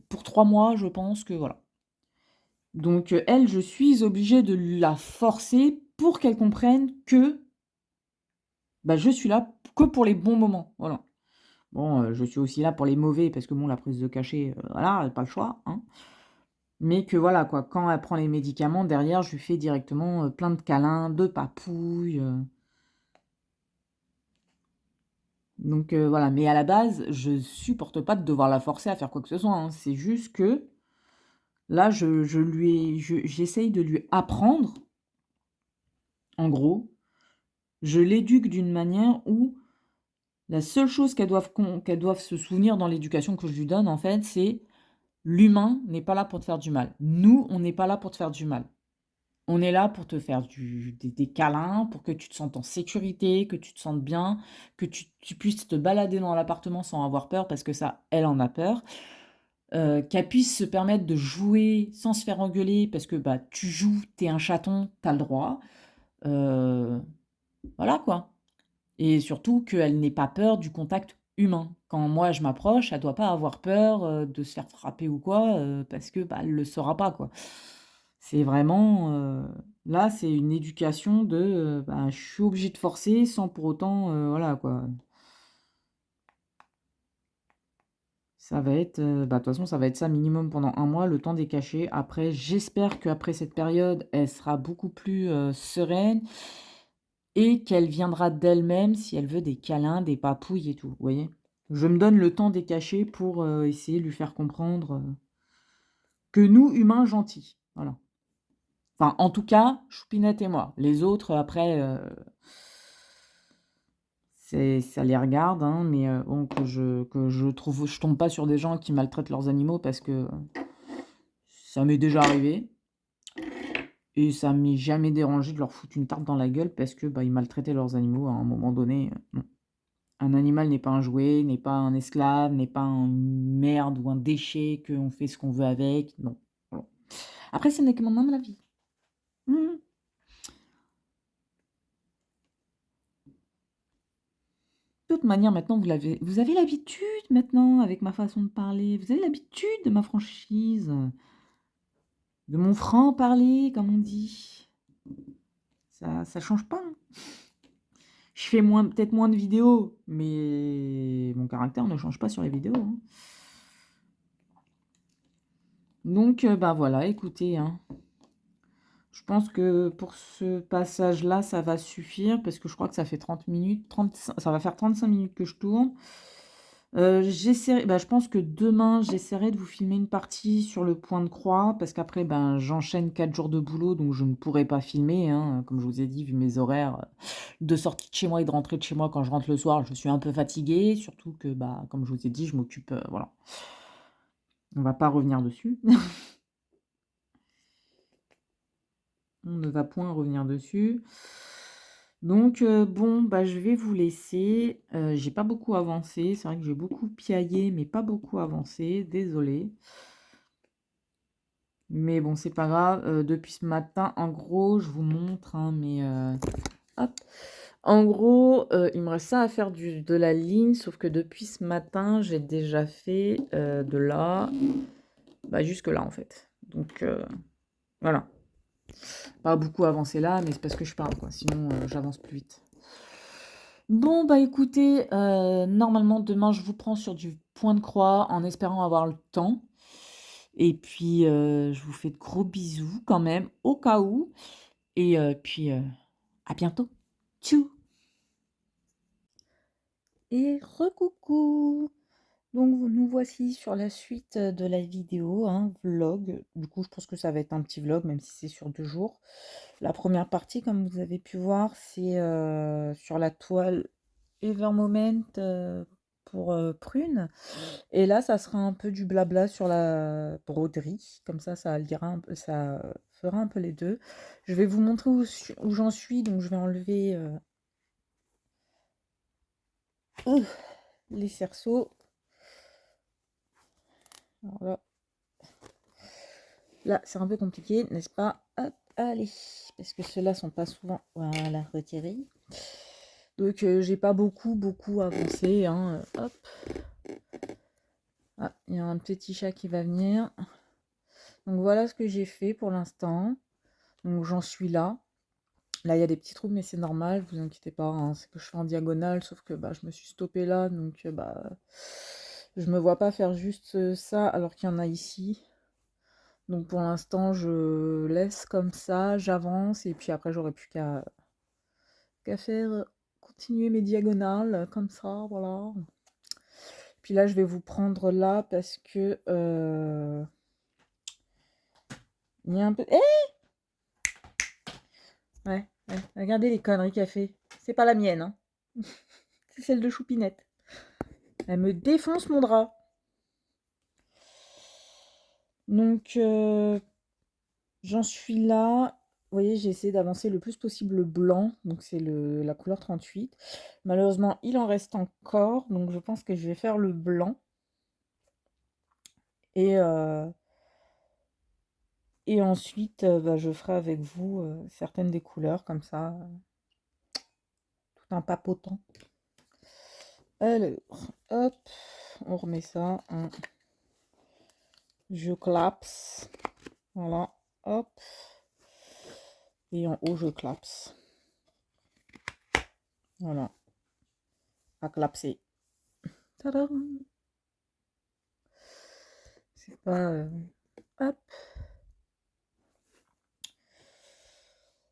Pour 3 mois, je pense que voilà. Donc, elle, je suis obligée de la forcer pour qu'elle comprenne que, bah, je suis là que pour les bons moments, voilà. Bon, je suis aussi là pour les mauvais parce que bon, la prise de cachet, voilà, pas le choix, hein. Mais que voilà, quoi, quand elle prend les médicaments, derrière, je lui fais directement, plein de câlins, de papouilles, donc voilà. Mais à la base, je supporte pas de devoir la forcer à faire quoi que ce soit, hein. C'est juste que là, j'essaye de lui apprendre, en gros, je l'éduque d'une manière où la seule chose qu'elle doive se souvenir dans l'éducation que je lui donne, en fait, c'est: «L'humain n'est pas là pour te faire du mal. Nous, on n'est pas là pour te faire du mal. On est là pour te faire des câlins, pour que tu te sentes en sécurité, que tu te sentes bien, que tu puisses te balader dans l'appartement sans avoir peur», parce que ça, elle en a peur. Qu'elle puisse se permettre de jouer sans se faire engueuler parce que, bah, tu joues, tu es un chaton, tu as le droit. Heu, voilà quoi et surtout qu'elle n'ait pas peur du contact humain. Quand moi je m'approche, elle doit pas avoir peur, de se faire frapper ou quoi, parce que, bah, elle le saura pas quoi. C'est vraiment, là, c'est une éducation de, bah, je suis obligée de forcer sans pour autant, voilà quoi. Ça va être, bah, de toute façon, ça va être ça minimum pendant 1 mois, le temps des cachets. Après, j'espère qu'après cette période, elle sera beaucoup plus, sereine et qu'elle viendra d'elle-même si elle veut des câlins, des papouilles et tout, vous voyez? Je me donne le temps des cachets pour, essayer de lui faire comprendre, que nous, humains gentils, voilà. Enfin, en tout cas, Choupinette et moi. Les autres, après, c'est ça les regarde, hein, mais bon, je tombe pas sur des gens qui maltraitent leurs animaux parce que ça m'est déjà arrivé et ça m'est jamais dérangé de leur foutre une tarte dans la gueule parce que, bah, ils maltraitaient leurs animaux à un moment donné, non. Un animal n'est pas un jouet, n'est pas un esclave, n'est pas une merde ou un déchet qu'on fait ce qu'on veut avec, non, voilà. Après, ce n'est que mon humble avis. Mmh. De toute manière, maintenant, vous avez l'habitude maintenant avec ma façon de parler. Vous avez l'habitude de ma franchise, de mon franc-parler, comme on dit. Ça change pas, hein. Je fais peut-être moins de vidéos, mais mon caractère ne change pas sur les vidéos, hein. Donc, bah voilà, écoutez, hein, je pense que pour ce passage-là, ça va suffire parce que je crois que ça fait 30 minutes, 35, ça va faire 35 minutes que je tourne. J'essaierai bah, je pense que demain, j'essaierai de vous filmer une partie sur le point de croix parce qu'après, ben, j'enchaîne 4 jours de boulot, donc je ne pourrai pas filmer, hein, comme je vous ai dit, vu mes horaires, de sortie de chez moi et de rentrée de chez moi quand je rentre le soir, je suis un peu fatiguée, surtout que, bah, comme je vous ai dit, je m'occupe, voilà. On va pas revenir dessus. On ne va point revenir dessus. Donc bon, bah, je vais vous laisser. J'ai pas beaucoup avancé. C'est vrai que j'ai beaucoup piaillé, mais pas beaucoup avancé. Désolée. Mais bon, c'est pas grave. Depuis ce matin, en gros, je vous montre, hein, mais hop. En gros, il me reste ça à faire de la ligne, sauf que depuis ce matin, j'ai déjà fait de là, bah, jusque là en fait. Donc voilà. Pas beaucoup avancé là, mais c'est parce que je parle, quoi. Sinon, j'avance plus vite. Bon, bah écoutez, normalement, demain, je vous prends sur du point de croix en espérant avoir le temps. Et puis, je vous fais de gros bisous quand même, au cas où. Et puis, à bientôt. Tchou! Et recoucou! Donc, nous voici sur la suite de la vidéo, hein, vlog. Du coup, je pense que ça va être un petit vlog, même si c'est sur 2 jours. La première partie, comme vous avez pu voir, c'est sur la toile Evermoment pour Prune. Et là, ça sera un peu du blabla sur la broderie. Comme ça alliera ça fera un peu les deux. Je vais vous montrer où j'en suis. Donc, je vais enlever les cerceaux. Alors là, c'est un peu compliqué, n'est-ce pas? Hop, allez. Parce que ceux-là sont pas souvent, voilà, retirés. Donc, j'ai pas beaucoup avancé, hein. Hop. Ah, il y a un petit chat qui va venir. Donc, voilà ce que j'ai fait pour l'instant. Donc, j'en suis là. Là, il y a des petits trous, mais c'est normal, vous inquiétez pas, hein. C'est que je fais en diagonale, sauf que bah, je me suis stoppée là, donc bah, je me vois pas faire juste ça alors qu'il y en a ici. Donc pour l'instant, je laisse comme ça, j'avance, et puis après, j'aurai plus qu'à faire continuer mes diagonales comme ça, voilà. Puis là, je vais vous prendre là parce que il y a un peu. Ouais, regardez les conneries qu'elle fait. C'est pas la mienne, hein. C'est celle de Choupinette. Elle me défonce mon drap. Donc, j'en suis là. Vous voyez, j'ai essayé d'avancer le plus possible le blanc. Donc, c'est la couleur 38. Malheureusement, il en reste encore. Donc, je pense que je vais faire le blanc. Et, ensuite, bah, je ferai avec vous certaines des couleurs, comme ça, tout un papotant. Alors, hop, on remet ça. Hein. Je clapse. Voilà, hop. Et en haut, je clapse. Voilà. À clapser. Tadam! C'est pas... hop.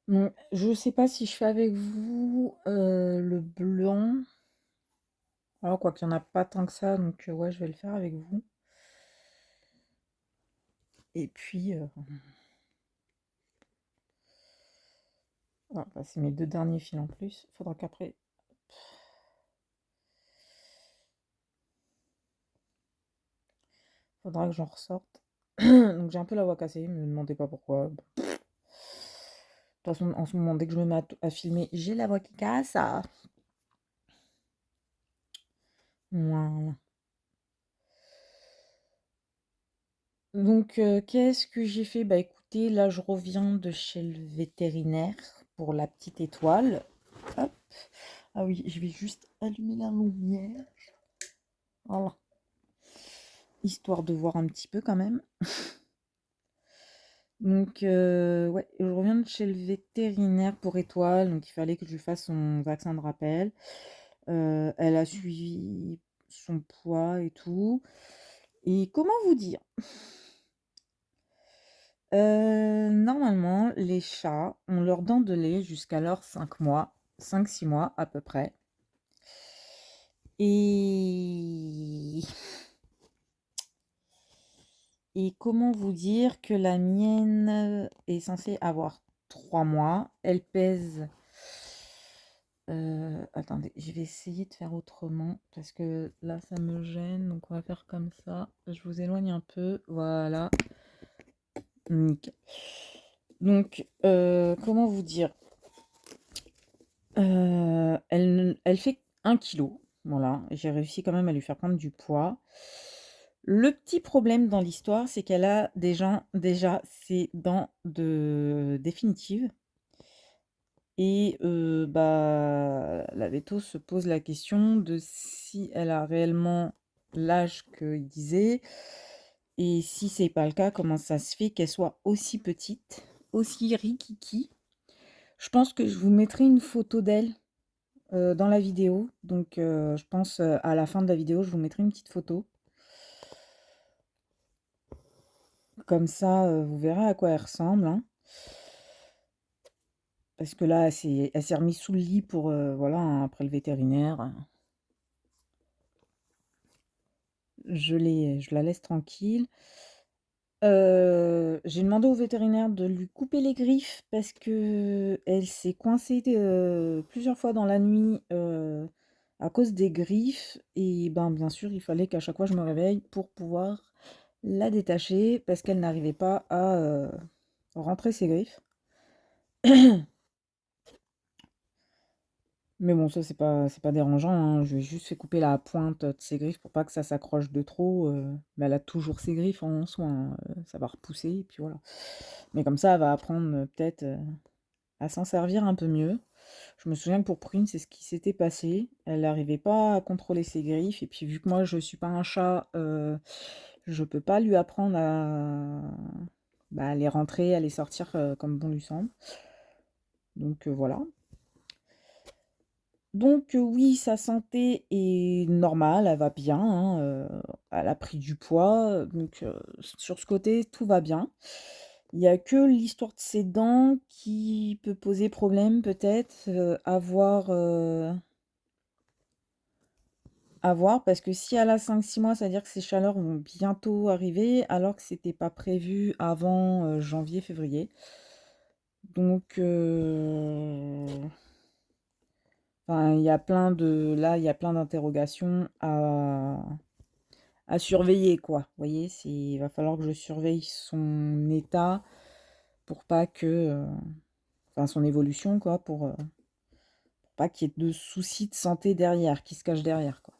Bon, je sais pas si je fais avec vous le blanc. Alors, quoi qu'il n'y en a pas tant que ça, donc ouais, je vais le faire avec vous. Et puis... ah, bah, c'est mes 2 derniers fils en plus. Faudra qu'après... Faudra que j'en ressorte. Donc j'ai un peu la voix cassée, me demandez pas pourquoi. De toute façon, en ce moment, dès que je me mets à filmer, j'ai la voix qui casse. Ah. Voilà. Donc, qu'est-ce que j'ai fait? Bah écoutez, là je reviens de chez le vétérinaire pour la petite étoile. Hop. Ah oui, je vais juste allumer la lumière. Voilà. Histoire de voir un petit peu quand même. Donc, ouais, je reviens de chez le vétérinaire pour étoile. Donc, il fallait que je lui fasse son vaccin de rappel. Elle a suivi son poids et tout. Et comment vous dire? Normalement, les chats ont leurs dents de lait jusqu'à leurs 5 mois, 5-6 mois à peu près. Et... Et comment vous dire que la mienne est censée avoir 3 mois. Elle pèse... attendez, je vais essayer de faire autrement parce que là, ça me gêne. Donc, on va faire comme ça. Je vous éloigne un peu. Voilà. Nickel. Donc, comment vous dire? Elle fait 1 kg, voilà. J'ai réussi quand même à lui faire prendre du poids. Le petit problème dans l'histoire, c'est qu'elle a déjà ses dents définitives et bah, la véto se pose la question de si elle a réellement l'âge qu'il disait et si c'est pas le cas, comment ça se fait qu'elle soit aussi petite, aussi rikiki? Je pense que je vous mettrai une photo d'elle dans la vidéo. Donc, je pense, à la fin de la vidéo, je vous mettrai une petite photo. Comme ça, vous verrez à quoi elle ressemble, hein. Parce que là, elle s'est remise sous le lit pour, voilà, hein, après le vétérinaire. Je la laisse tranquille. J'ai demandé au vétérinaire de lui couper les griffes parce que elle s'est coincée, plusieurs fois dans la nuit, à cause des griffes et ben, bien sûr, il fallait qu'à chaque fois je me réveille pour pouvoir la détacher parce qu'elle n'arrivait pas à, rentrer ses griffes. Mais bon, ça c'est pas dérangeant, hein. Je lui ai juste fait couper la pointe de ses griffes pour pas que ça s'accroche de trop, mais elle a toujours ses griffes en soi, hein, ça va repousser et puis voilà. Mais comme ça, elle va apprendre, peut-être, à s'en servir un peu mieux. Je me souviens que pour Prune, c'est ce qui s'était passé. Elle n'arrivait pas à contrôler ses griffes et puis vu que moi je suis pas un chat, je peux pas lui apprendre à les rentrer, à les sortir, comme bon lui semble. Donc, voilà. Donc, oui, sa santé est normale, elle va bien, hein, elle a pris du poids, donc, sur ce côté, tout va bien. Il y a que l'histoire de ses dents qui peut poser problème peut-être, à voir parce que si elle a 5-6 mois, ça veut dire que ses chaleurs vont bientôt arriver alors que c'était pas prévu avant, janvier-février. Donc, enfin, il y a plein d'interrogations à surveiller, quoi. Vous voyez, il va falloir que je surveille son état pour pas que, enfin son évolution, quoi, pour pas qu'il y ait de soucis de santé derrière, qui se cachent derrière, quoi.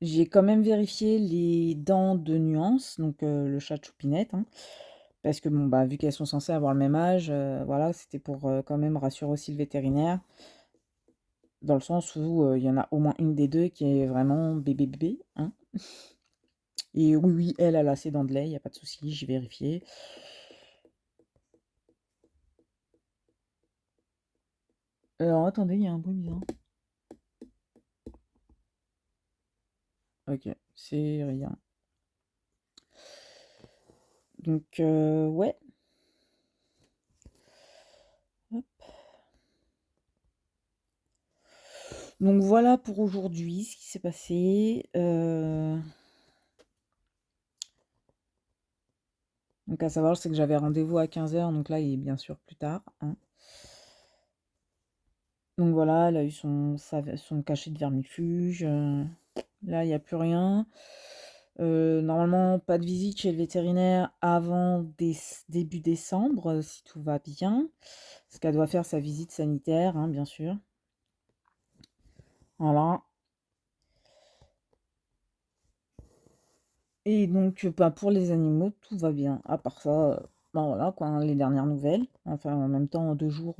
J'ai quand même vérifié les dents de nuance, donc le chat de Choupinette, hein, parce que bon, bah, vu qu'elles sont censées avoir le même âge, voilà, c'était pour quand même rassurer aussi le vétérinaire, dans le sens où il y en a au moins une des deux qui est vraiment bébé bébé, hein. Et oui, oui, elle a ses dents de lait, il n'y a pas de souci, j'ai vérifié. Alors attendez, il y a un bruit bizarre. Ok, c'est rien. Donc, ouais. Hop. Donc voilà pour aujourd'hui ce qui s'est passé. Donc à savoir, c'est que j'avais rendez-vous à 15h, donc là il est bien sûr plus tard, hein. Donc voilà, elle a eu son cachet de vermifuge. Là, il n'y a plus rien. Normalement, pas de visite chez le vétérinaire avant début décembre, si tout va bien. Parce qu'elle doit faire sa visite sanitaire, hein, bien sûr. Voilà. Et donc, bah, pour les animaux, tout va bien. À part ça, bah voilà, quoi, hein, les dernières nouvelles. Enfin, en même temps, en 2 jours,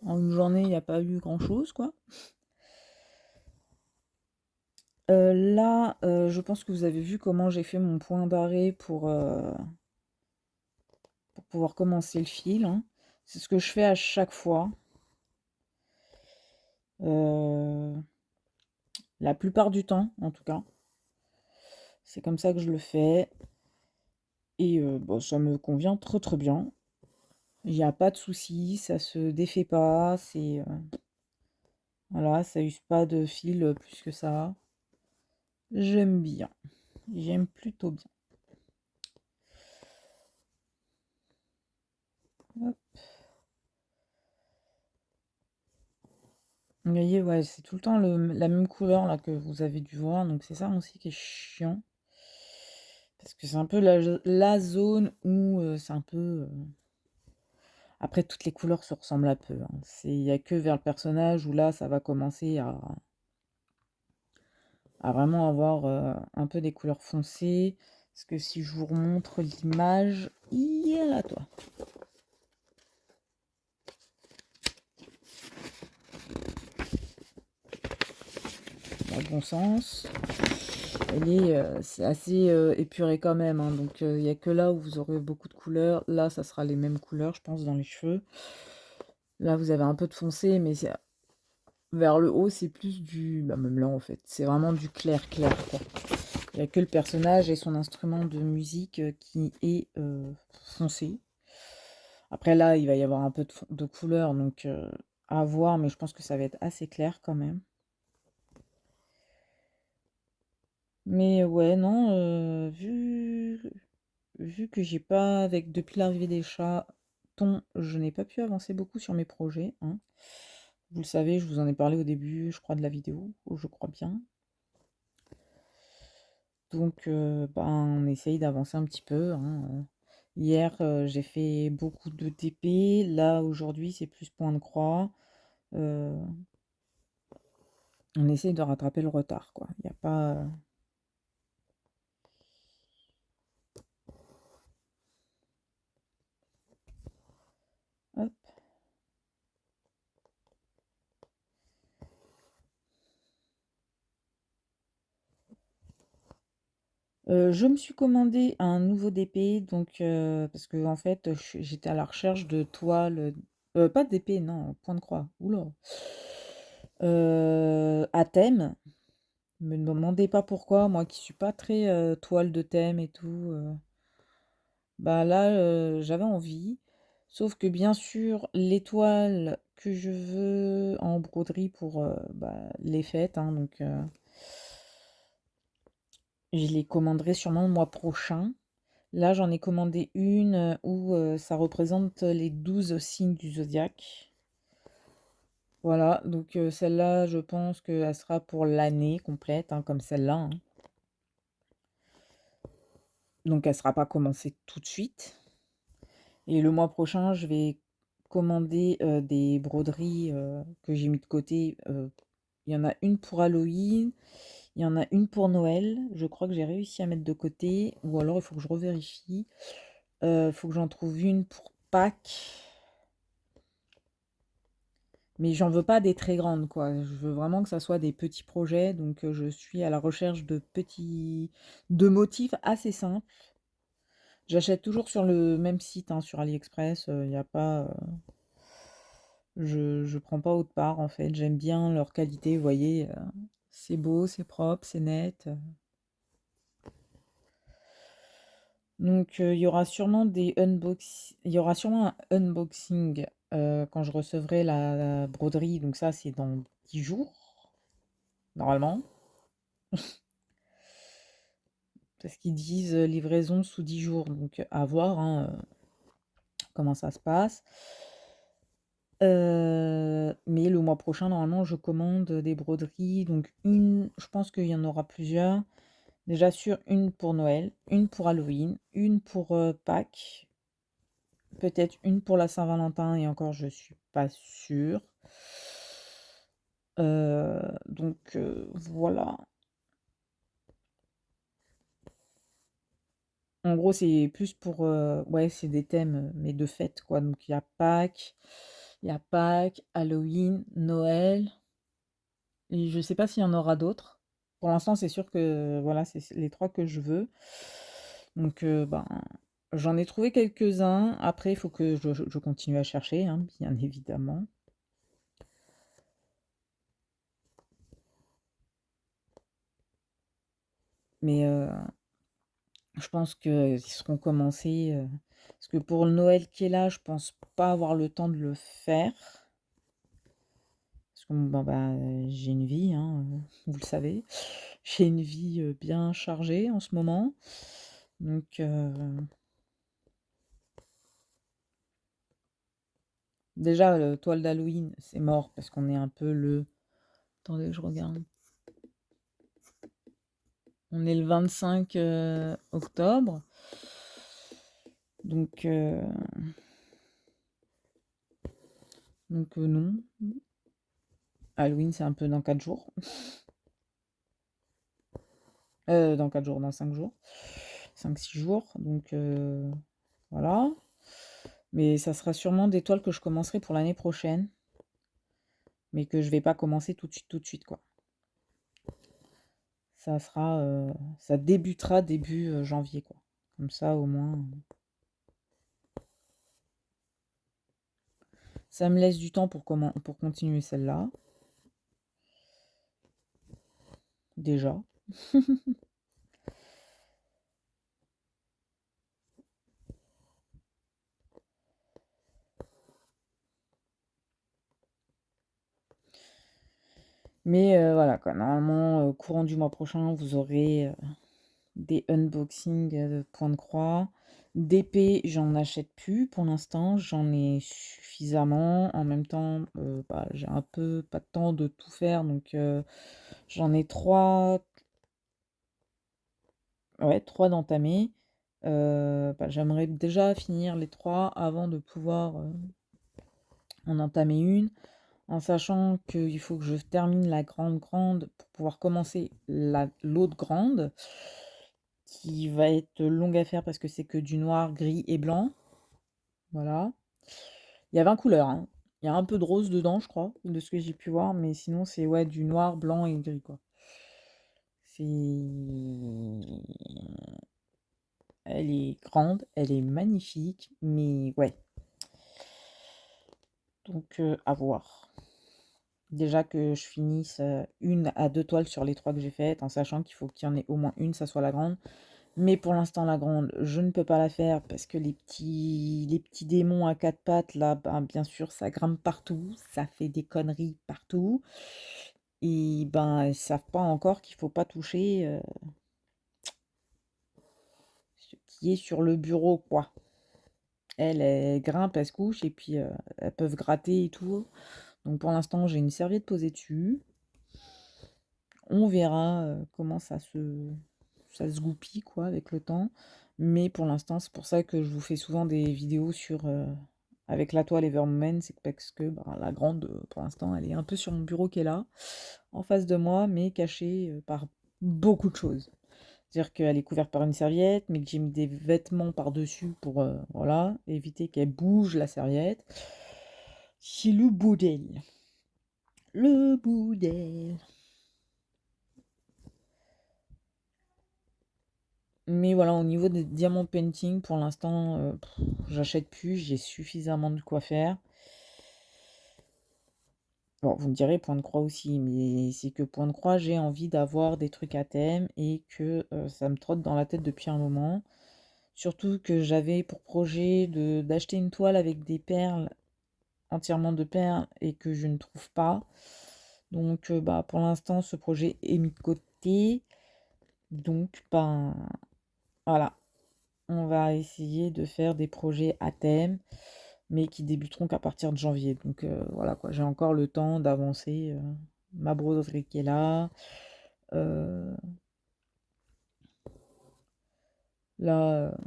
en une journée, il n'y a pas eu grand-chose, quoi. Là, je pense que vous avez vu comment j'ai fait mon point d'arrêt pour pouvoir commencer le fil, hein. C'est ce que je fais à chaque fois. Heu, la plupart du temps, en tout cas. C'est comme ça que je le fais et bah, ça me convient très, très bien. Il y a pas de souci, ça se défait pas, voilà, ça use pas de fil, plus que ça. J'aime bien, j'aime plutôt bien. Hop. Vous voyez, ouais, c'est tout le temps la même couleur là que vous avez dû voir, donc c'est ça aussi qui est chiant. Parce que c'est un peu la zone où c'est un peu. Après toutes les couleurs se ressemblent un peu, hein. Il y a que vers le personnage où là, ça va commencer à vraiment avoir, un peu des couleurs foncées. Parce que si je vous remontre l'image, là toi, dans le bon sens. C'est assez, épuré quand même, hein, donc il y a que là où vous aurez beaucoup de couleurs. Là, ça sera les mêmes couleurs, je pense, dans les cheveux. Là, vous avez un peu de foncé, mais c'est vers le haut, c'est plus du bah, même là, en fait, c'est vraiment du clair clair, quoi. Il y a que le personnage et son instrument de musique, qui est, foncé. Après là, il va y avoir un peu de couleur, donc à voir, mais je pense que ça va être assez clair quand même. Mais ouais, non, vu que j'ai pas avec depuis l'arrivée des chatons, je n'ai pas pu avancer beaucoup sur mes projets, hein. Vous le savez, je vous en ai parlé au début, je crois, de la vidéo, ou je crois bien. Donc, ben, on essaye d'avancer un petit peu, hein. Hier, j'ai fait beaucoup de TP. Là, aujourd'hui, c'est plus point de croix. Euh, on essaye de rattraper le retard, quoi. Il n'y a pas. Hop. Je me suis commandé un nouveau DP, donc parce que en fait, j'étais à la recherche de toiles, pas de DP, non, point de croix. Oula. À thème. Me demandez pas pourquoi, moi qui suis pas très toile de thème et tout. Bah là, j'avais envie. Sauf que bien sûr, les toiles que je veux en broderie pour bah, les fêtes, hein, donc je les commanderai sûrement le mois prochain. Là, j'en ai commandé une où ça représente les 12 signes du zodiaque. Voilà, donc celle-là, je pense qu'elle sera pour l'année complète, hein, comme celle-là, hein. Donc elle ne sera pas commencée tout de suite. Et le mois prochain, je vais commander des broderies que j'ai mis de côté. Il y en a une pour Halloween, il y en a une pour Noël. Je crois que j'ai réussi à mettre de côté, ou alors il faut que je revérifie. Il faut que j'en trouve une pour Pâques. Mais j'en veux pas des très grandes, quoi. Je veux vraiment que ça soit des petits projets. Donc je suis à la recherche de motifs assez simples. J'achète toujours sur le même site, hein, sur AliExpress. Il n'y a pas, je prends pas autre part en fait. J'aime bien leur qualité. Vous voyez, c'est beau, c'est propre, c'est net. Donc il y aura sûrement il y aura sûrement un unboxing quand je recevrai la broderie. Donc ça, c'est dans 10 jours normalement. Parce qu'ils disent livraison sous 10 jours, donc à voir, hein, comment ça se passe. Mais le mois prochain, normalement, je commande des broderies. Donc je pense qu'il y en aura plusieurs. Déjà sûr, une pour Noël, une pour Halloween, une pour Pâques, peut-être une pour la Saint-Valentin, et encore, je suis pas sûre. Donc voilà. En gros, c'est plus pour, ouais, c'est des thèmes, mais de fêtes, quoi. Donc il y a Pâques, Halloween, Noël, et je sais pas s'il y en aura d'autres. Pour l'instant, c'est sûr que, voilà, c'est les 3 que je veux. Donc ben, j'en ai trouvé quelques-uns. Après, il faut que je continue à chercher, hein, bien évidemment. Mais je pense qu'ils seront commencés, parce que pour le Noël qui est là, je pense pas avoir le temps de le faire. Parce que bon, bah, j'ai une vie, hein, vous le savez. J'ai une vie, bien chargée en ce moment. Donc, déjà, toile d'Halloween, c'est mort parce qu'on est un peu le attendez, je regarde. On est le 25 octobre. Donc, Donc non. Halloween, c'est un peu dans 4 jours. Dans 4 jours, dans 5 jours. 5-6 jours. Donc voilà. Mais ça sera sûrement des toiles que je commencerai pour l'année prochaine. Mais que je vais pas commencer tout de suite, quoi. Ça sera, ça débutera début janvier, quoi. Comme ça, au moins, ça me laisse du temps pour continuer celle-là, déjà. Mais voilà, quoi. Normalement, courant du mois prochain, vous aurez des unboxings de points de croix. D'épées, j'en achète plus pour l'instant. J'en ai suffisamment. En même temps, bah, j'ai un peu pas de temps de tout faire. Donc, j'en ai 3. Ouais, 3 d'entamés. Bah, j'aimerais déjà finir les 3 avant de pouvoir en entamer une. En sachant qu'il faut que je termine la grande pour pouvoir commencer l'autre grande, qui va être longue à faire parce que c'est que du noir, gris et blanc. Voilà. Il y a 20 couleurs, hein. Il y a un peu de rose dedans, je crois, de ce que j'ai pu voir, mais sinon c'est ouais du noir, blanc et gris, quoi. Elle est grande, elle est magnifique, mais ouais. Donc à voir. Déjà que je finisse 1 à 2 toiles sur les 3 que j'ai faites, en sachant qu'il faut qu'il y en ait au moins une, ça soit la grande. Mais pour l'instant, la grande, je ne peux pas la faire parce que les petits démons à 4 pattes, là, ben, bien sûr, ça grimpe partout, ça fait des conneries partout. Et ben, elles savent pas encore qu'il faut pas toucher ce qui est sur le bureau, quoi. Elles grimpent, elles se couchent et puis elles peuvent gratter et tout. Donc pour l'instant, j'ai une serviette posée dessus. On verra comment ça se goupille, quoi, avec le temps. Mais pour l'instant, c'est pour ça que je vous fais souvent des vidéos avec la toile Evermomen, c'est parce que bah, la grande, pour l'instant, elle est un peu sur mon bureau qui est là, en face de moi, mais cachée par beaucoup de choses. C'est-à-dire qu'elle est couverte par une serviette, mais que j'ai mis des vêtements par-dessus pour voilà, éviter qu'elle bouge la serviette. C'est le bordel. Le bordel. Mais voilà, au niveau des diamants painting, pour l'instant, j'achète plus, j'ai suffisamment de quoi faire. Bon, vous me direz point de croix aussi, mais c'est que point de croix, j'ai envie d'avoir des trucs à thème et que ça me trotte dans la tête depuis un moment. Surtout que j'avais pour projet d'acheter une toile avec des perles, entièrement de perles, et que je ne trouve pas. Donc bah, pour l'instant, ce projet est mis de côté. Donc ben voilà, on va essayer de faire des projets à thème, mais qui débuteront qu'à partir de janvier. Donc voilà quoi, j'ai encore le temps d'avancer ma broderie qui est là. euh, là,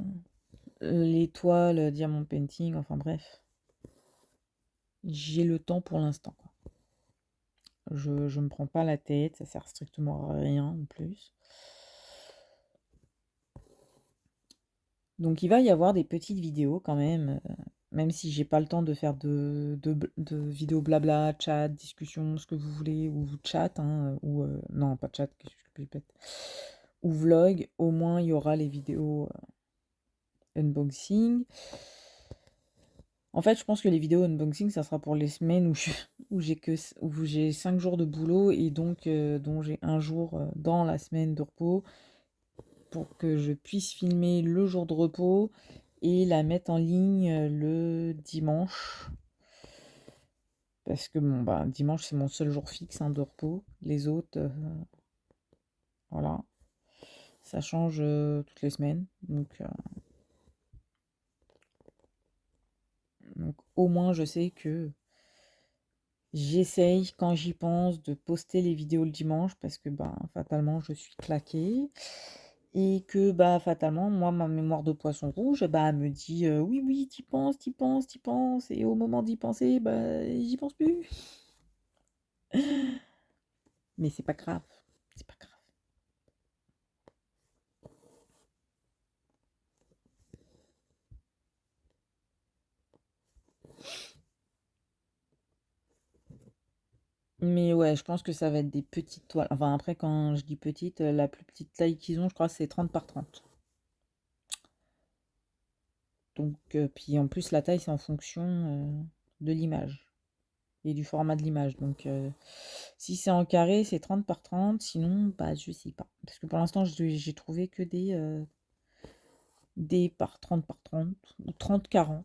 les toiles, diamant painting, enfin bref, j'ai le temps pour l'instant, quoi. Je me prends pas la tête, ça sert strictement à rien en plus. Donc il va y avoir des petites vidéos quand même si j'ai pas le temps de faire de vidéos blabla, chat, discussion, ce que vous voulez, ou chat, hein, ou non, pas chat, qu'est-ce que je pète, ou vlog, au moins il y aura les vidéos unboxing. En fait, je pense que les vidéos unboxing, ça sera pour les semaines où j'ai 5 jours de boulot et donc dont j'ai un jour dans la semaine de repos pour que je puisse filmer le jour de repos et la mettre en ligne le dimanche. Parce que bon, bah, dimanche, c'est mon seul jour fixe de repos. Les autres, voilà, ça change toutes les semaines. Donc au moins, je sais que j'essaye, quand j'y pense, de poster les vidéos le dimanche parce que, ben, fatalement, je suis claquée. et que, bah, fatalement, moi, ma mémoire de poisson rouge, bah, elle me dit, «Oui, oui, tu penses, tu penses, tu penses» et au moment d'y penser, bah, j'y pense plus. Mais c'est pas grave, c'est pas grave. Mais ouais, je pense que ça va être des petites toiles. Enfin, après, quand je dis petite, la plus petite taille qu'ils ont, je crois, c'est 30 par 30. Donc, puis en plus, la taille, c'est en fonction de l'image et du format de l'image. Donc, si c'est en carré, c'est 30 par 30. Sinon, bah, je sais pas. Parce que pour l'instant, j'ai trouvé que des par 30 ou 30-40.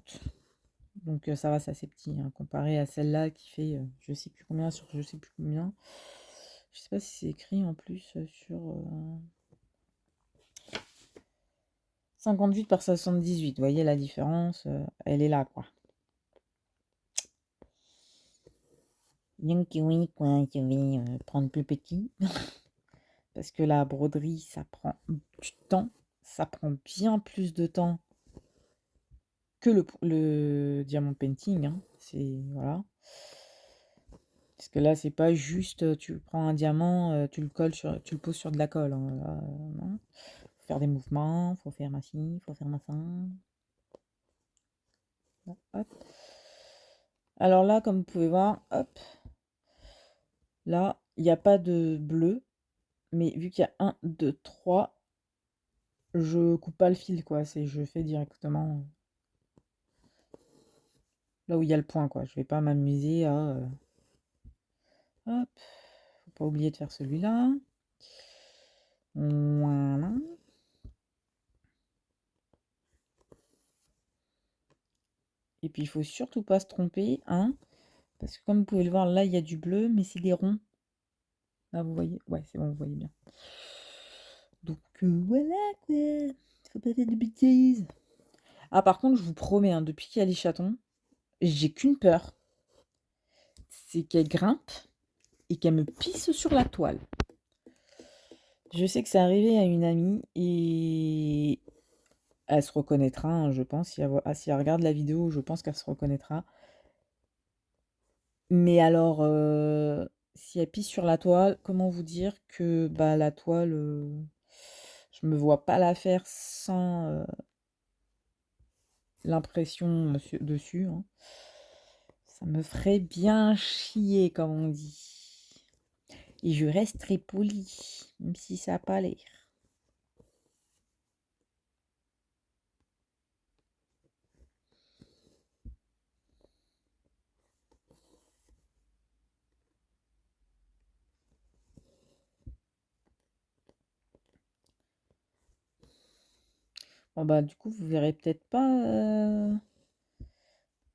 Donc, ça va, c'est assez petit, hein, comparé à celle-là qui fait je sais plus combien sur je sais plus combien. Je sais pas si c'est écrit en plus sur 58 par 78. Vous voyez la différence, elle est là, quoi. Donc oui, quoi, je vais prendre plus petit. Parce que la broderie, ça prend du temps. Ça prend bien plus de temps que le diamant painting, hein. C'est, voilà. Parce que là, c'est pas juste, tu prends un diamant, tu le poses sur de la colle, hein. Là, non. Faut faire des mouvements, faut faire maci, faut faire machin. Hop. Alors là, comme vous pouvez voir, hop, là, il n'y a pas de bleu. Mais vu qu'il y a 1, 2, 3, je coupe pas le fil, quoi. Je fais directement là où il y a le point, quoi. Je vais pas m'amuser à... hop, faut pas oublier de faire celui-là. Voilà. Et puis, il faut surtout pas se tromper, hein. Parce que comme vous pouvez le voir, là, il y a du bleu, mais c'est des ronds. Là, vous voyez? Ouais, c'est bon, vous voyez bien. Donc, voilà, quoi. Faut pas faire de bêtises. Ah, par contre, je vous promets, hein, depuis qu'il y a les chatons, j'ai qu'une peur. C'est qu'elle grimpe et qu'elle me pisse sur la toile. Je sais que c'est arrivé à une amie et elle se reconnaîtra, hein, je pense. Si elle regarde la vidéo, je pense qu'elle se reconnaîtra. Mais alors, si elle pisse sur la toile, comment vous dire que bah, la toile, je me vois pas la faire sans l'impression dessus, hein. Ça me ferait bien chier, comme on dit. Et je resterai polie, même si ça n'a pas l'air. Bon bah du coup vous verrez peut-être pas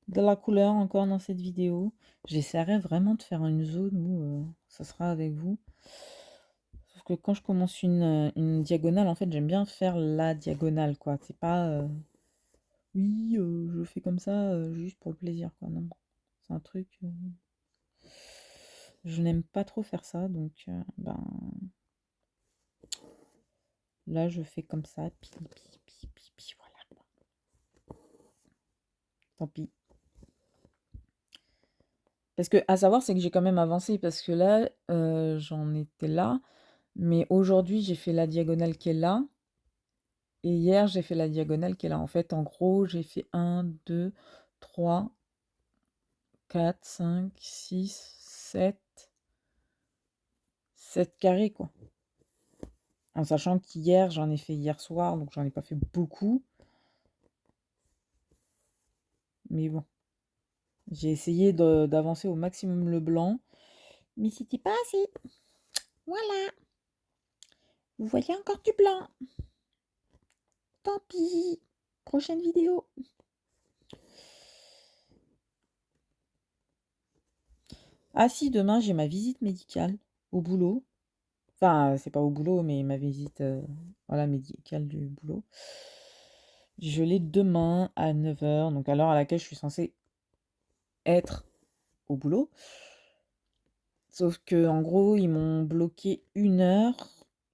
de la couleur encore dans cette vidéo. J'essaierai vraiment de faire une zone où ça sera avec vous. Sauf que quand je commence une diagonale, en fait j'aime bien faire la diagonale, quoi. C'est pas oui je fais comme ça juste pour le plaisir, quoi. Non. C'est un truc. Je n'aime pas trop faire ça, donc ben là je fais comme ça, puis voilà. Tant pis. Parce que à savoir, c'est que j'ai quand même avancé parce que là, j'en étais là, mais aujourd'hui, j'ai fait la diagonale qui est là et hier, j'ai fait la diagonale qui est là. En fait, en gros, j'ai fait 1, 2, 3, 4, 5, 6, 7 carrés, quoi. En sachant qu'hier, j'en ai fait hier soir, donc j'en ai pas fait beaucoup. Mais bon, j'ai essayé d'avancer au maximum le blanc, mais c'était pas assez. Voilà, vous voyez encore du blanc. Tant pis. Prochaine vidéo. Ah si, demain j'ai ma visite médicale au boulot. Enfin, c'est pas au boulot, mais ma visite voilà, médicale du boulot. Je l'ai demain à 9h, donc à l'heure à laquelle je suis censée être au boulot. Sauf que en gros, ils m'ont bloqué 1 heure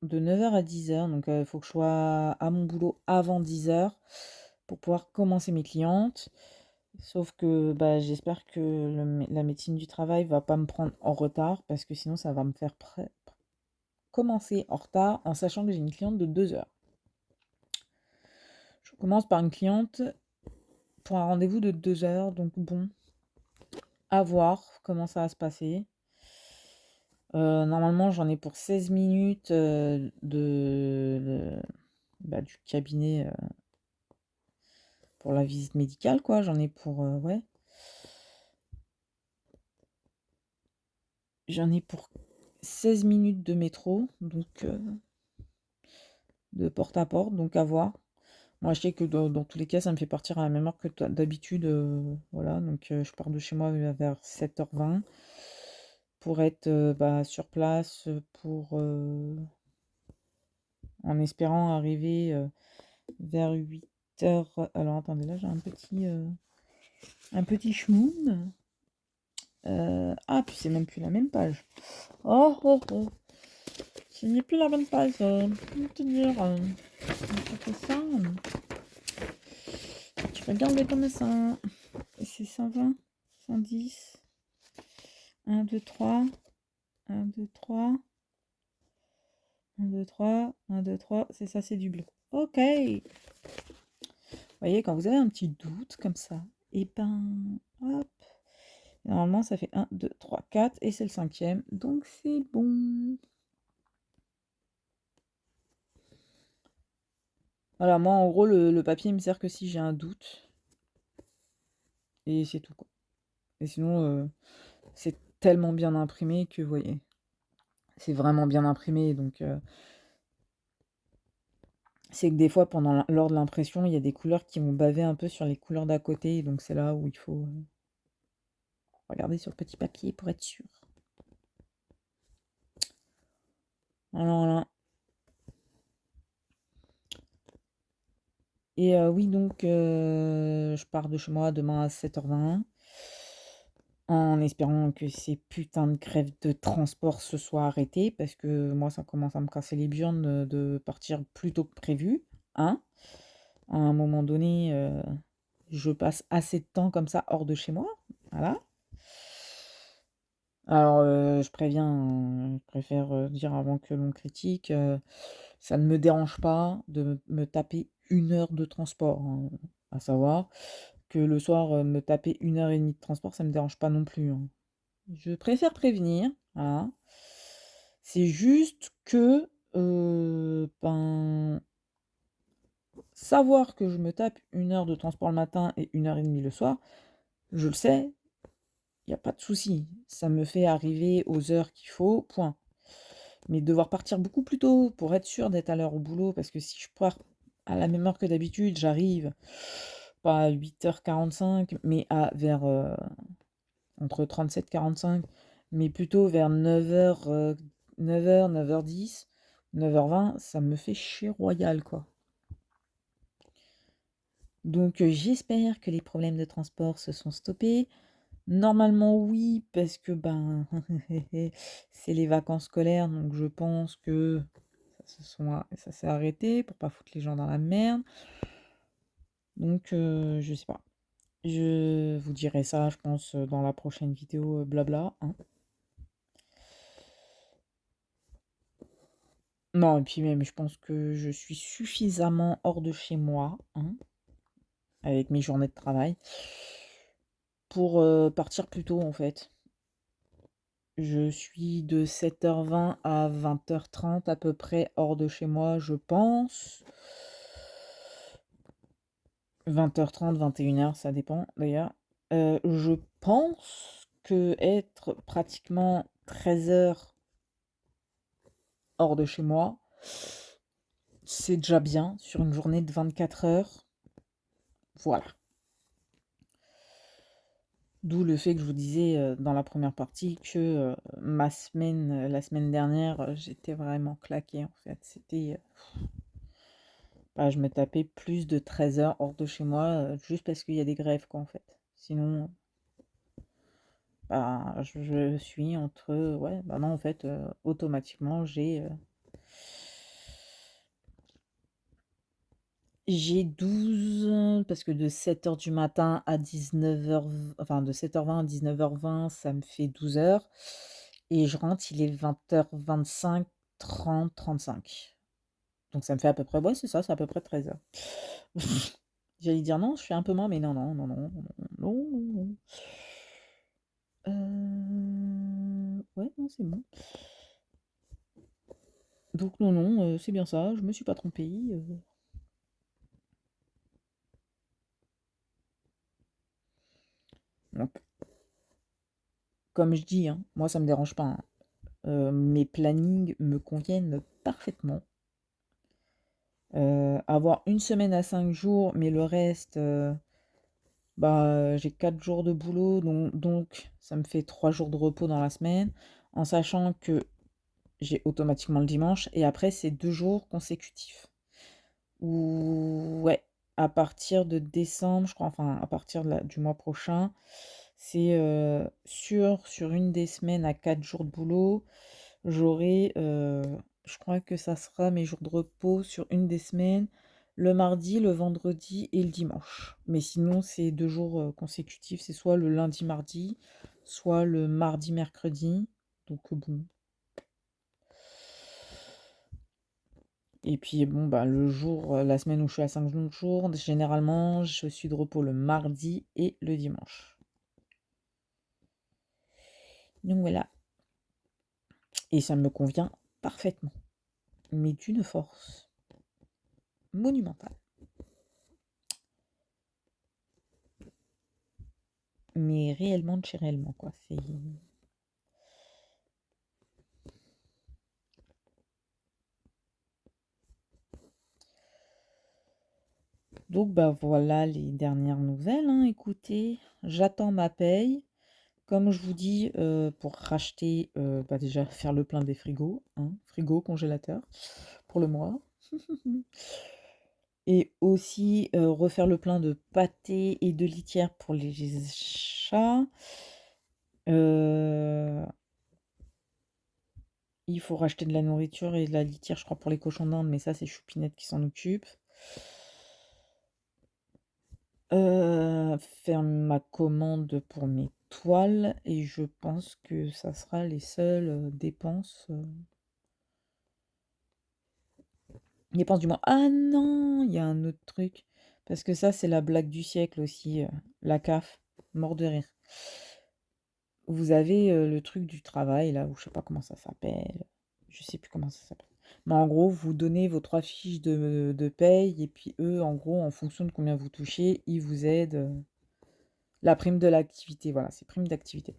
de 9h à 10h. Donc il faut que je sois à mon boulot avant 10h pour pouvoir commencer mes clientes. Sauf que bah, j'espère que la médecine du travail va pas me prendre en retard parce que sinon ça va me faire commencer en retard en sachant que j'ai une cliente de 2h. Je commence par une cliente pour un rendez-vous de 2h, donc bon, à voir comment ça va se passer. Normalement, j'en ai pour 16 minutes du cabinet pour la visite médicale, quoi. J'en ai pour, ouais, j'en ai pour 16 minutes de métro, donc de porte à porte, donc à voir. Moi, je sais que dans tous les cas, ça me fait partir à la même heure que d'habitude, voilà. Donc je pars de chez moi vers 7h20 pour être sur place en espérant arriver vers 8h. Alors attendez, là j'ai un petit schmoun. Puis c'est même plus la même page. Oh oh oh, ce n'est plus la même page. Comment te dire, ça fait ça. Tu regardes comme ça. C'est 120, 110. 1, 2, 3. 1, 2, 3. 1, 2, 3. 1, 2, 3. C'est ça, c'est du bleu. Ok. Vous voyez, quand vous avez un petit doute comme ça, et ben, hop. Normalement, ça fait 1, 2, 3, 4. Et c'est le 5e. Donc, c'est bon. Voilà, moi, en gros, le papier, il me sert que si j'ai un doute. Et c'est tout, quoi. Et sinon, c'est tellement bien imprimé que, vous voyez, c'est vraiment bien imprimé. Donc, c'est que des fois, lors de l'impression, il y a des couleurs qui vont baver un peu sur les couleurs d'à côté. Donc, c'est là où il faut regarder sur le petit papier pour être sûr. Voilà. Et oui, donc, je pars de chez moi demain à 7h20. En espérant que ces putains de grèves de transport se soient arrêtées, parce que moi, ça commence à me casser les burnes de partir plus tôt que prévu, hein. À un moment donné, je passe assez de temps comme ça hors de chez moi, voilà. Alors, je préviens, je préfère dire avant que l'on critique, ça ne me dérange pas de me taper 1 heure de transport, hein. À savoir que le soir, me taper 1h30 de transport, ça me dérange pas non plus, hein. Je préfère prévenir, voilà. C'est juste que, savoir que je me tape 1 heure de transport le matin et 1h30 le soir, je le sais, il y a pas de souci. Ça me fait arriver aux heures qu'il faut, point. Mais devoir partir beaucoup plus tôt pour être sûr d'être à l'heure au boulot, parce que si je pars à la même heure que d'habitude, j'arrive pas à 8h45, mais vers entre 37 45, mais plutôt vers 9h, 9h, 9h10, 9h20, ça me fait chier royal, quoi. Donc j'espère que les problèmes de transport se sont stoppés. Normalement oui, parce que c'est les vacances scolaires, donc je pense que ça s'est arrêté pour pas foutre les gens dans la merde. Donc je sais pas. Je vous dirai ça, je pense, dans la prochaine vidéo blabla, hein. Non, et puis même, je pense que je suis suffisamment hors de chez moi, hein, avec mes journées de travail, pour partir plus tôt en fait. Je suis de 7h20 à 20h30 à peu près hors de chez moi, je pense. 20h30, 21h, ça dépend d'ailleurs. Je pense que être pratiquement 13h hors de chez moi, c'est déjà bien sur une journée de 24 heures. Voilà. D'où le fait que je vous disais dans la première partie que la semaine dernière, j'étais vraiment claquée en fait. Je me tapais plus de 13 heures hors de chez moi juste parce qu'il y a des grèves quoi en fait. Sinon, je suis entre, ouais, non en fait, automatiquement J'ai 12 parce que de 7 heures du matin à 19 h, enfin de 7 h 20 à 19 h 20, ça me fait 12 heures et je rentre, il est 20 h 25, 30, 35. Donc ça me fait à peu près, ouais, c'est ça, c'est à peu près 13 heures. J'allais dire non, je fais un peu moins, mais non, non, non, non, non, non, non, non. Ouais, non, c'est bon. Donc non, non, c'est bien ça, je me suis pas trompée. Donc, comme je dis, hein, moi ça me dérange pas, hein. Mes plannings me conviennent parfaitement. Avoir une semaine à 5 jours, mais le reste, bah, j'ai 4 jours de boulot, donc ça me fait 3 jours de repos dans la semaine, en sachant que j'ai automatiquement le dimanche, et après c'est 2 jours consécutifs. Ou ouais, à partir de décembre, je crois, enfin à partir du mois prochain, c'est sur une des semaines à 4 jours de boulot, j'aurai, je crois que ça sera mes jours de repos sur une des semaines, le mardi, le vendredi et le dimanche. Mais sinon, c'est 2 jours, consécutifs, c'est soit le lundi, mardi, soit le mardi, mercredi. Donc, bon. Et puis bon, bah, la semaine où je suis à 5 jours, généralement, je suis de repos le mardi et le dimanche. Donc voilà. Et ça me convient parfaitement. Mais d'une force monumentale. Mais réellement de chez réellement, quoi. C'est... Donc bah voilà les dernières nouvelles, hein. Écoutez, j'attends ma paye. Comme je vous dis, pour racheter, bah déjà faire le plein des frigos, hein, frigo, congélateur, pour le mois. Et aussi refaire le plein de pâté et de litière pour les chats. Euh, il faut racheter de la nourriture et de la litière, je crois, pour les cochons d'Inde, mais ça, c'est Choupinette qui s'en occupe. Faire ma commande pour mes toiles et je pense que ça sera les seules dépenses. Dépenses du mois. Ah non, il y a un autre truc. Parce que ça, c'est la blague du siècle aussi. La CAF. Mort de rire. Vous avez le truc du travail, là, ou je sais pas comment ça s'appelle. Je sais plus comment ça s'appelle. Mais en gros, vous donnez vos 3 fiches de paye, et puis eux, en gros, en fonction de combien vous touchez, ils vous aident. La prime de l'activité, voilà, c'est prime d'activité.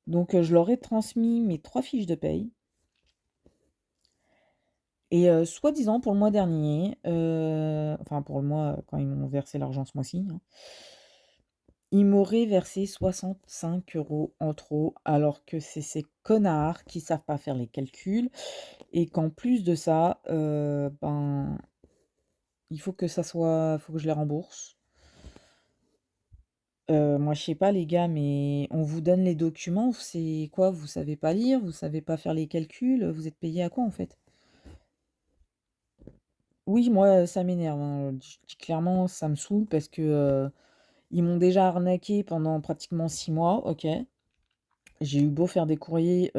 Donc, je leur ai transmis mes 3 fiches de paye. Et soi-disant, pour le mois dernier, enfin pour le mois, quand ils m'ont versé l'argent ce mois-ci, hein, ils m'auraient versé 65 € en trop, alors que c'est ces connards qui savent pas faire les calculs et qu'en plus de ça, ben, il faut que je les rembourse. Moi, je sais pas les gars, mais on vous donne les documents, c'est quoi? Vous savez pas lire, vous savez pas faire les calculs, vous êtes payés à quoi, en fait? Oui, moi, ça m'énerve, hein, je dis clairement, ça me saoule parce que, ils m'ont déjà arnaqué pendant pratiquement 6 mois, OK. J'ai eu beau faire des courriers,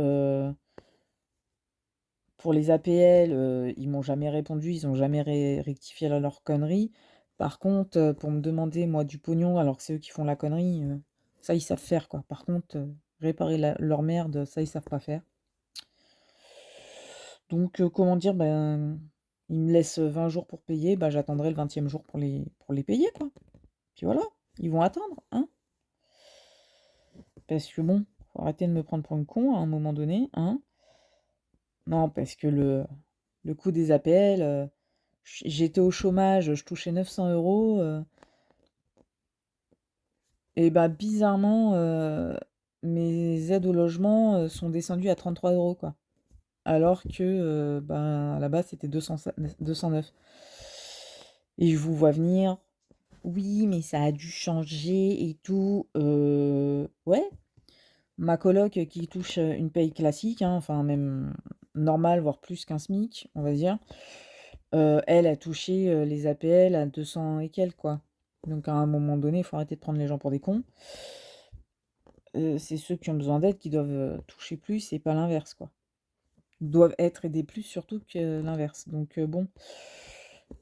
pour les APL, ils m'ont jamais répondu, ils ont jamais rectifié leur connerie. Par contre, pour me demander, moi, du pognon, alors que c'est eux qui font la connerie, ça, ils savent faire, quoi. Par contre, réparer leur merde, ça, ils savent pas faire. Donc, comment dire, ben, ils me laissent 20 jours pour payer, bah, j'attendrai le 20e jour pour les payer, quoi. Puis voilà, ils vont attendre, hein. Parce que bon, faut arrêter de me prendre pour une con à un moment donné, hein. Non, parce que le coût des APL, j'étais au chômage, je touchais 900 €, et bah bizarrement, mes aides au logement, sont descendues à 33 € quoi. Alors que, ben, à la base, c'était 209. Et je vous vois venir: «Oui, mais ça a dû changer et tout». Ouais, ma coloc, qui touche, une paye classique, hein, enfin même normale, voire plus qu'un SMIC, on va dire. Elle a touché, les APL à 200 et quelques, quoi. Donc à un moment donné, il faut arrêter de prendre les gens pour des cons. C'est ceux qui ont besoin d'aide qui doivent, toucher plus et pas l'inverse, quoi. Ils doivent être aidés plus surtout que l'inverse. Donc bon,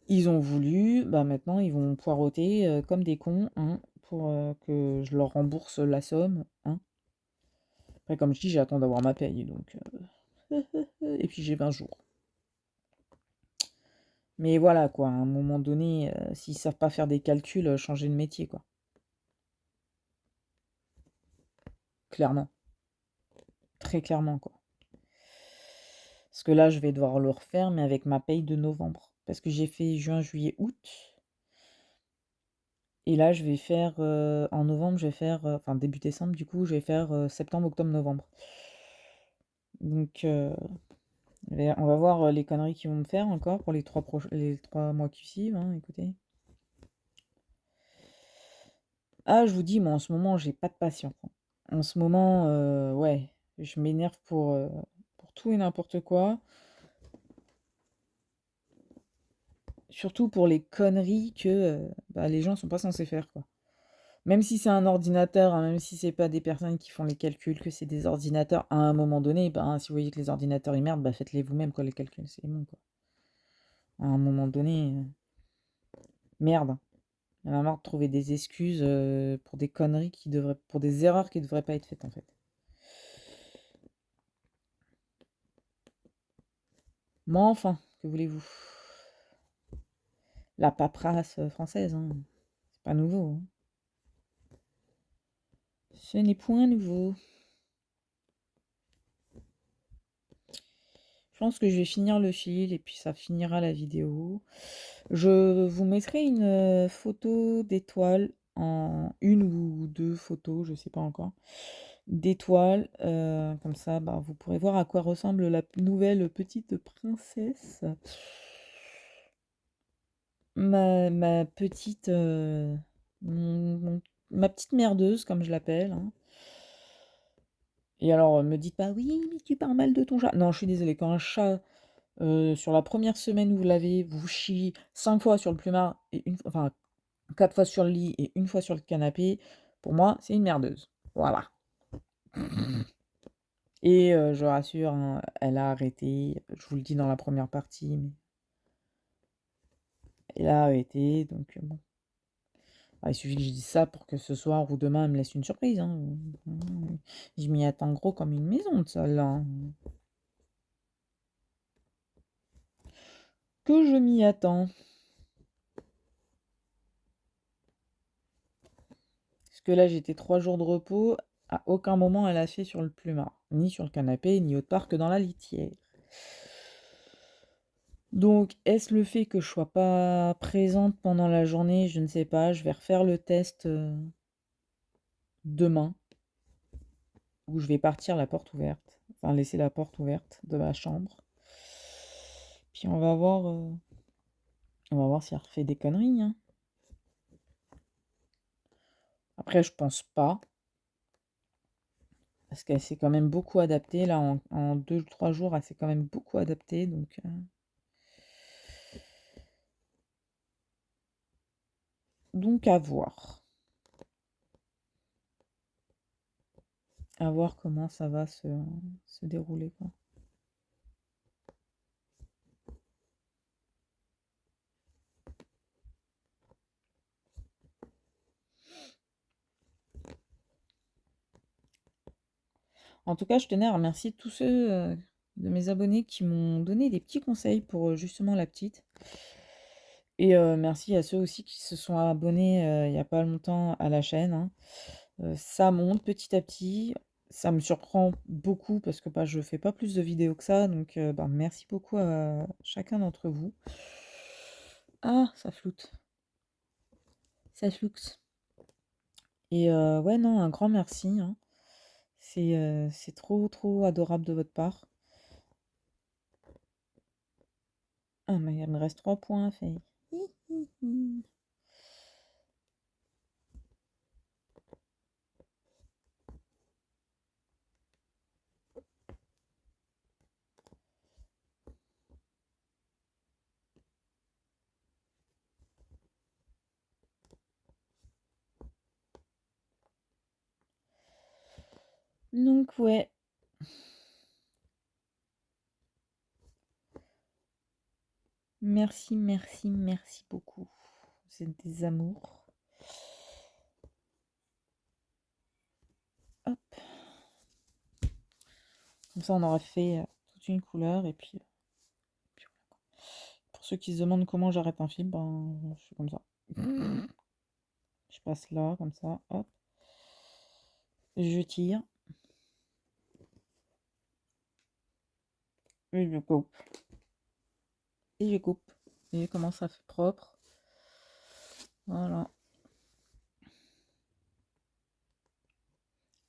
ils ont voulu, bah, maintenant ils vont poireauter, comme des cons, hein, pour, que je leur rembourse la somme, hein. Après comme je dis, j'attends d'avoir ma paye donc et puis j'ai 20 jours. Mais voilà quoi, à un moment donné, s'ils savent pas faire des calculs, changer de métier quoi, clairement, très clairement quoi. Parce que là, je vais devoir le refaire, mais avec ma paye de novembre. Parce que j'ai fait juin, juillet, août. Et là, je vais faire, en novembre, je vais faire, enfin début décembre, du coup, je vais faire septembre, octobre, novembre. Donc, on va voir les conneries qu'ils vont me faire encore pour les 3 mois qui suivent, hein, écoutez. Ah, je vous dis, moi, en ce moment, j'ai pas de patience, hein. En ce moment, ouais, je m'énerve pour tout et n'importe quoi. Surtout pour les conneries que bah, les gens sont pas censés faire, quoi. Même si c'est un ordinateur, hein, même si c'est pas des personnes qui font les calculs, que c'est des ordinateurs, à un moment donné, ben, si vous voyez que les ordinateurs ils merdent, bah, faites-les vous-même, quoi, les calculs, c'est bon, quoi. À un moment donné, merde. Il y en a marre de trouver des excuses pour des conneries pour des erreurs qui devraient pas être faites, en fait. Mais enfin, que voulez-vous? La paperasse française, hein, c'est pas nouveau, hein. Ce n'est point nouveau. Je pense que je vais finir le fil et puis ça finira la vidéo. Je vous mettrai une photo d'étoile en une ou deux photos, je sais pas encore, d'étoiles. Comme ça, bah, vous pourrez voir à quoi ressemble la nouvelle petite princesse. Ma petite, ma petite merdeuse, comme je l'appelle, hein. Et alors, me dites pas, oui, mais tu parles mal de ton chat. Non, je suis désolée, quand un chat sur la première semaine où vous l'avez, vous chie 5 fois sur le plumard et enfin 4 fois sur le lit et une fois sur le canapé, pour moi, c'est une merdeuse. Voilà. Et je rassure, hein, elle a arrêté, je vous le dis dans la première partie, mais elle a arrêté, donc bon. Ah, il suffit que je dise ça pour que ce soir ou demain, elle me laisse une surprise, hein. Je m'y attends gros comme une maison de celle-là, hein. Que je m'y attends. Parce que là, j'étais 3 jours de repos. À aucun moment, elle a fait sur le plumard. Ni sur le canapé, ni autre part que dans la litière. Donc, est-ce le fait que je sois pas présente pendant la journée? Je ne sais pas. Je vais refaire le test demain. Où je vais partir la porte ouverte. Enfin, laisser la porte ouverte de ma chambre. Puis on va voir si elle refait des conneries, hein. Après, je pense pas. Parce qu'elle s'est quand même beaucoup adaptée. Là, en 2-3 jours, elle s'est quand même beaucoup adaptée. Donc à voir. À voir comment ça va se dérouler, quoi. En tout cas, je tenais à remercier tous ceux de mes abonnés qui m'ont donné des petits conseils pour justement la petite. Et merci à ceux aussi qui se sont abonnés il n'y a pas longtemps à la chaîne, hein. Ça monte petit à petit. Ça me surprend beaucoup parce que bah, je fais pas plus de vidéos que ça. Donc bah, merci beaucoup à chacun d'entre vous. Ah, ça floute. Ça floute. Et ouais, non, un grand merci, hein. C'est trop, trop adorable de votre part. Ah, mais il me reste 3 points à faire. Donc ouais. Merci, merci, merci beaucoup. Vous êtes des amours. Hop. Comme ça, on aura fait toute une couleur. Et puis voilà. Pour ceux qui se demandent comment j'arrête un film, ben, je fais comme ça. Je passe là, comme ça. Hop. Je tire. Et je coupe. Et je coupe. Et comment ça fait propre. Voilà.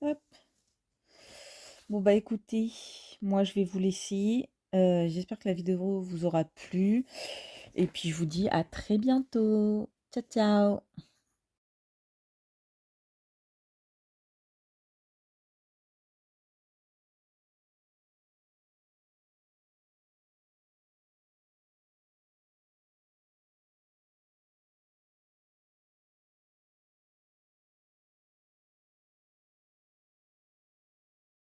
Hop. Bon bah écoutez, moi je vais vous laisser. J'espère que la vidéo vous aura plu. Et puis je vous dis à très bientôt. Ciao ciao.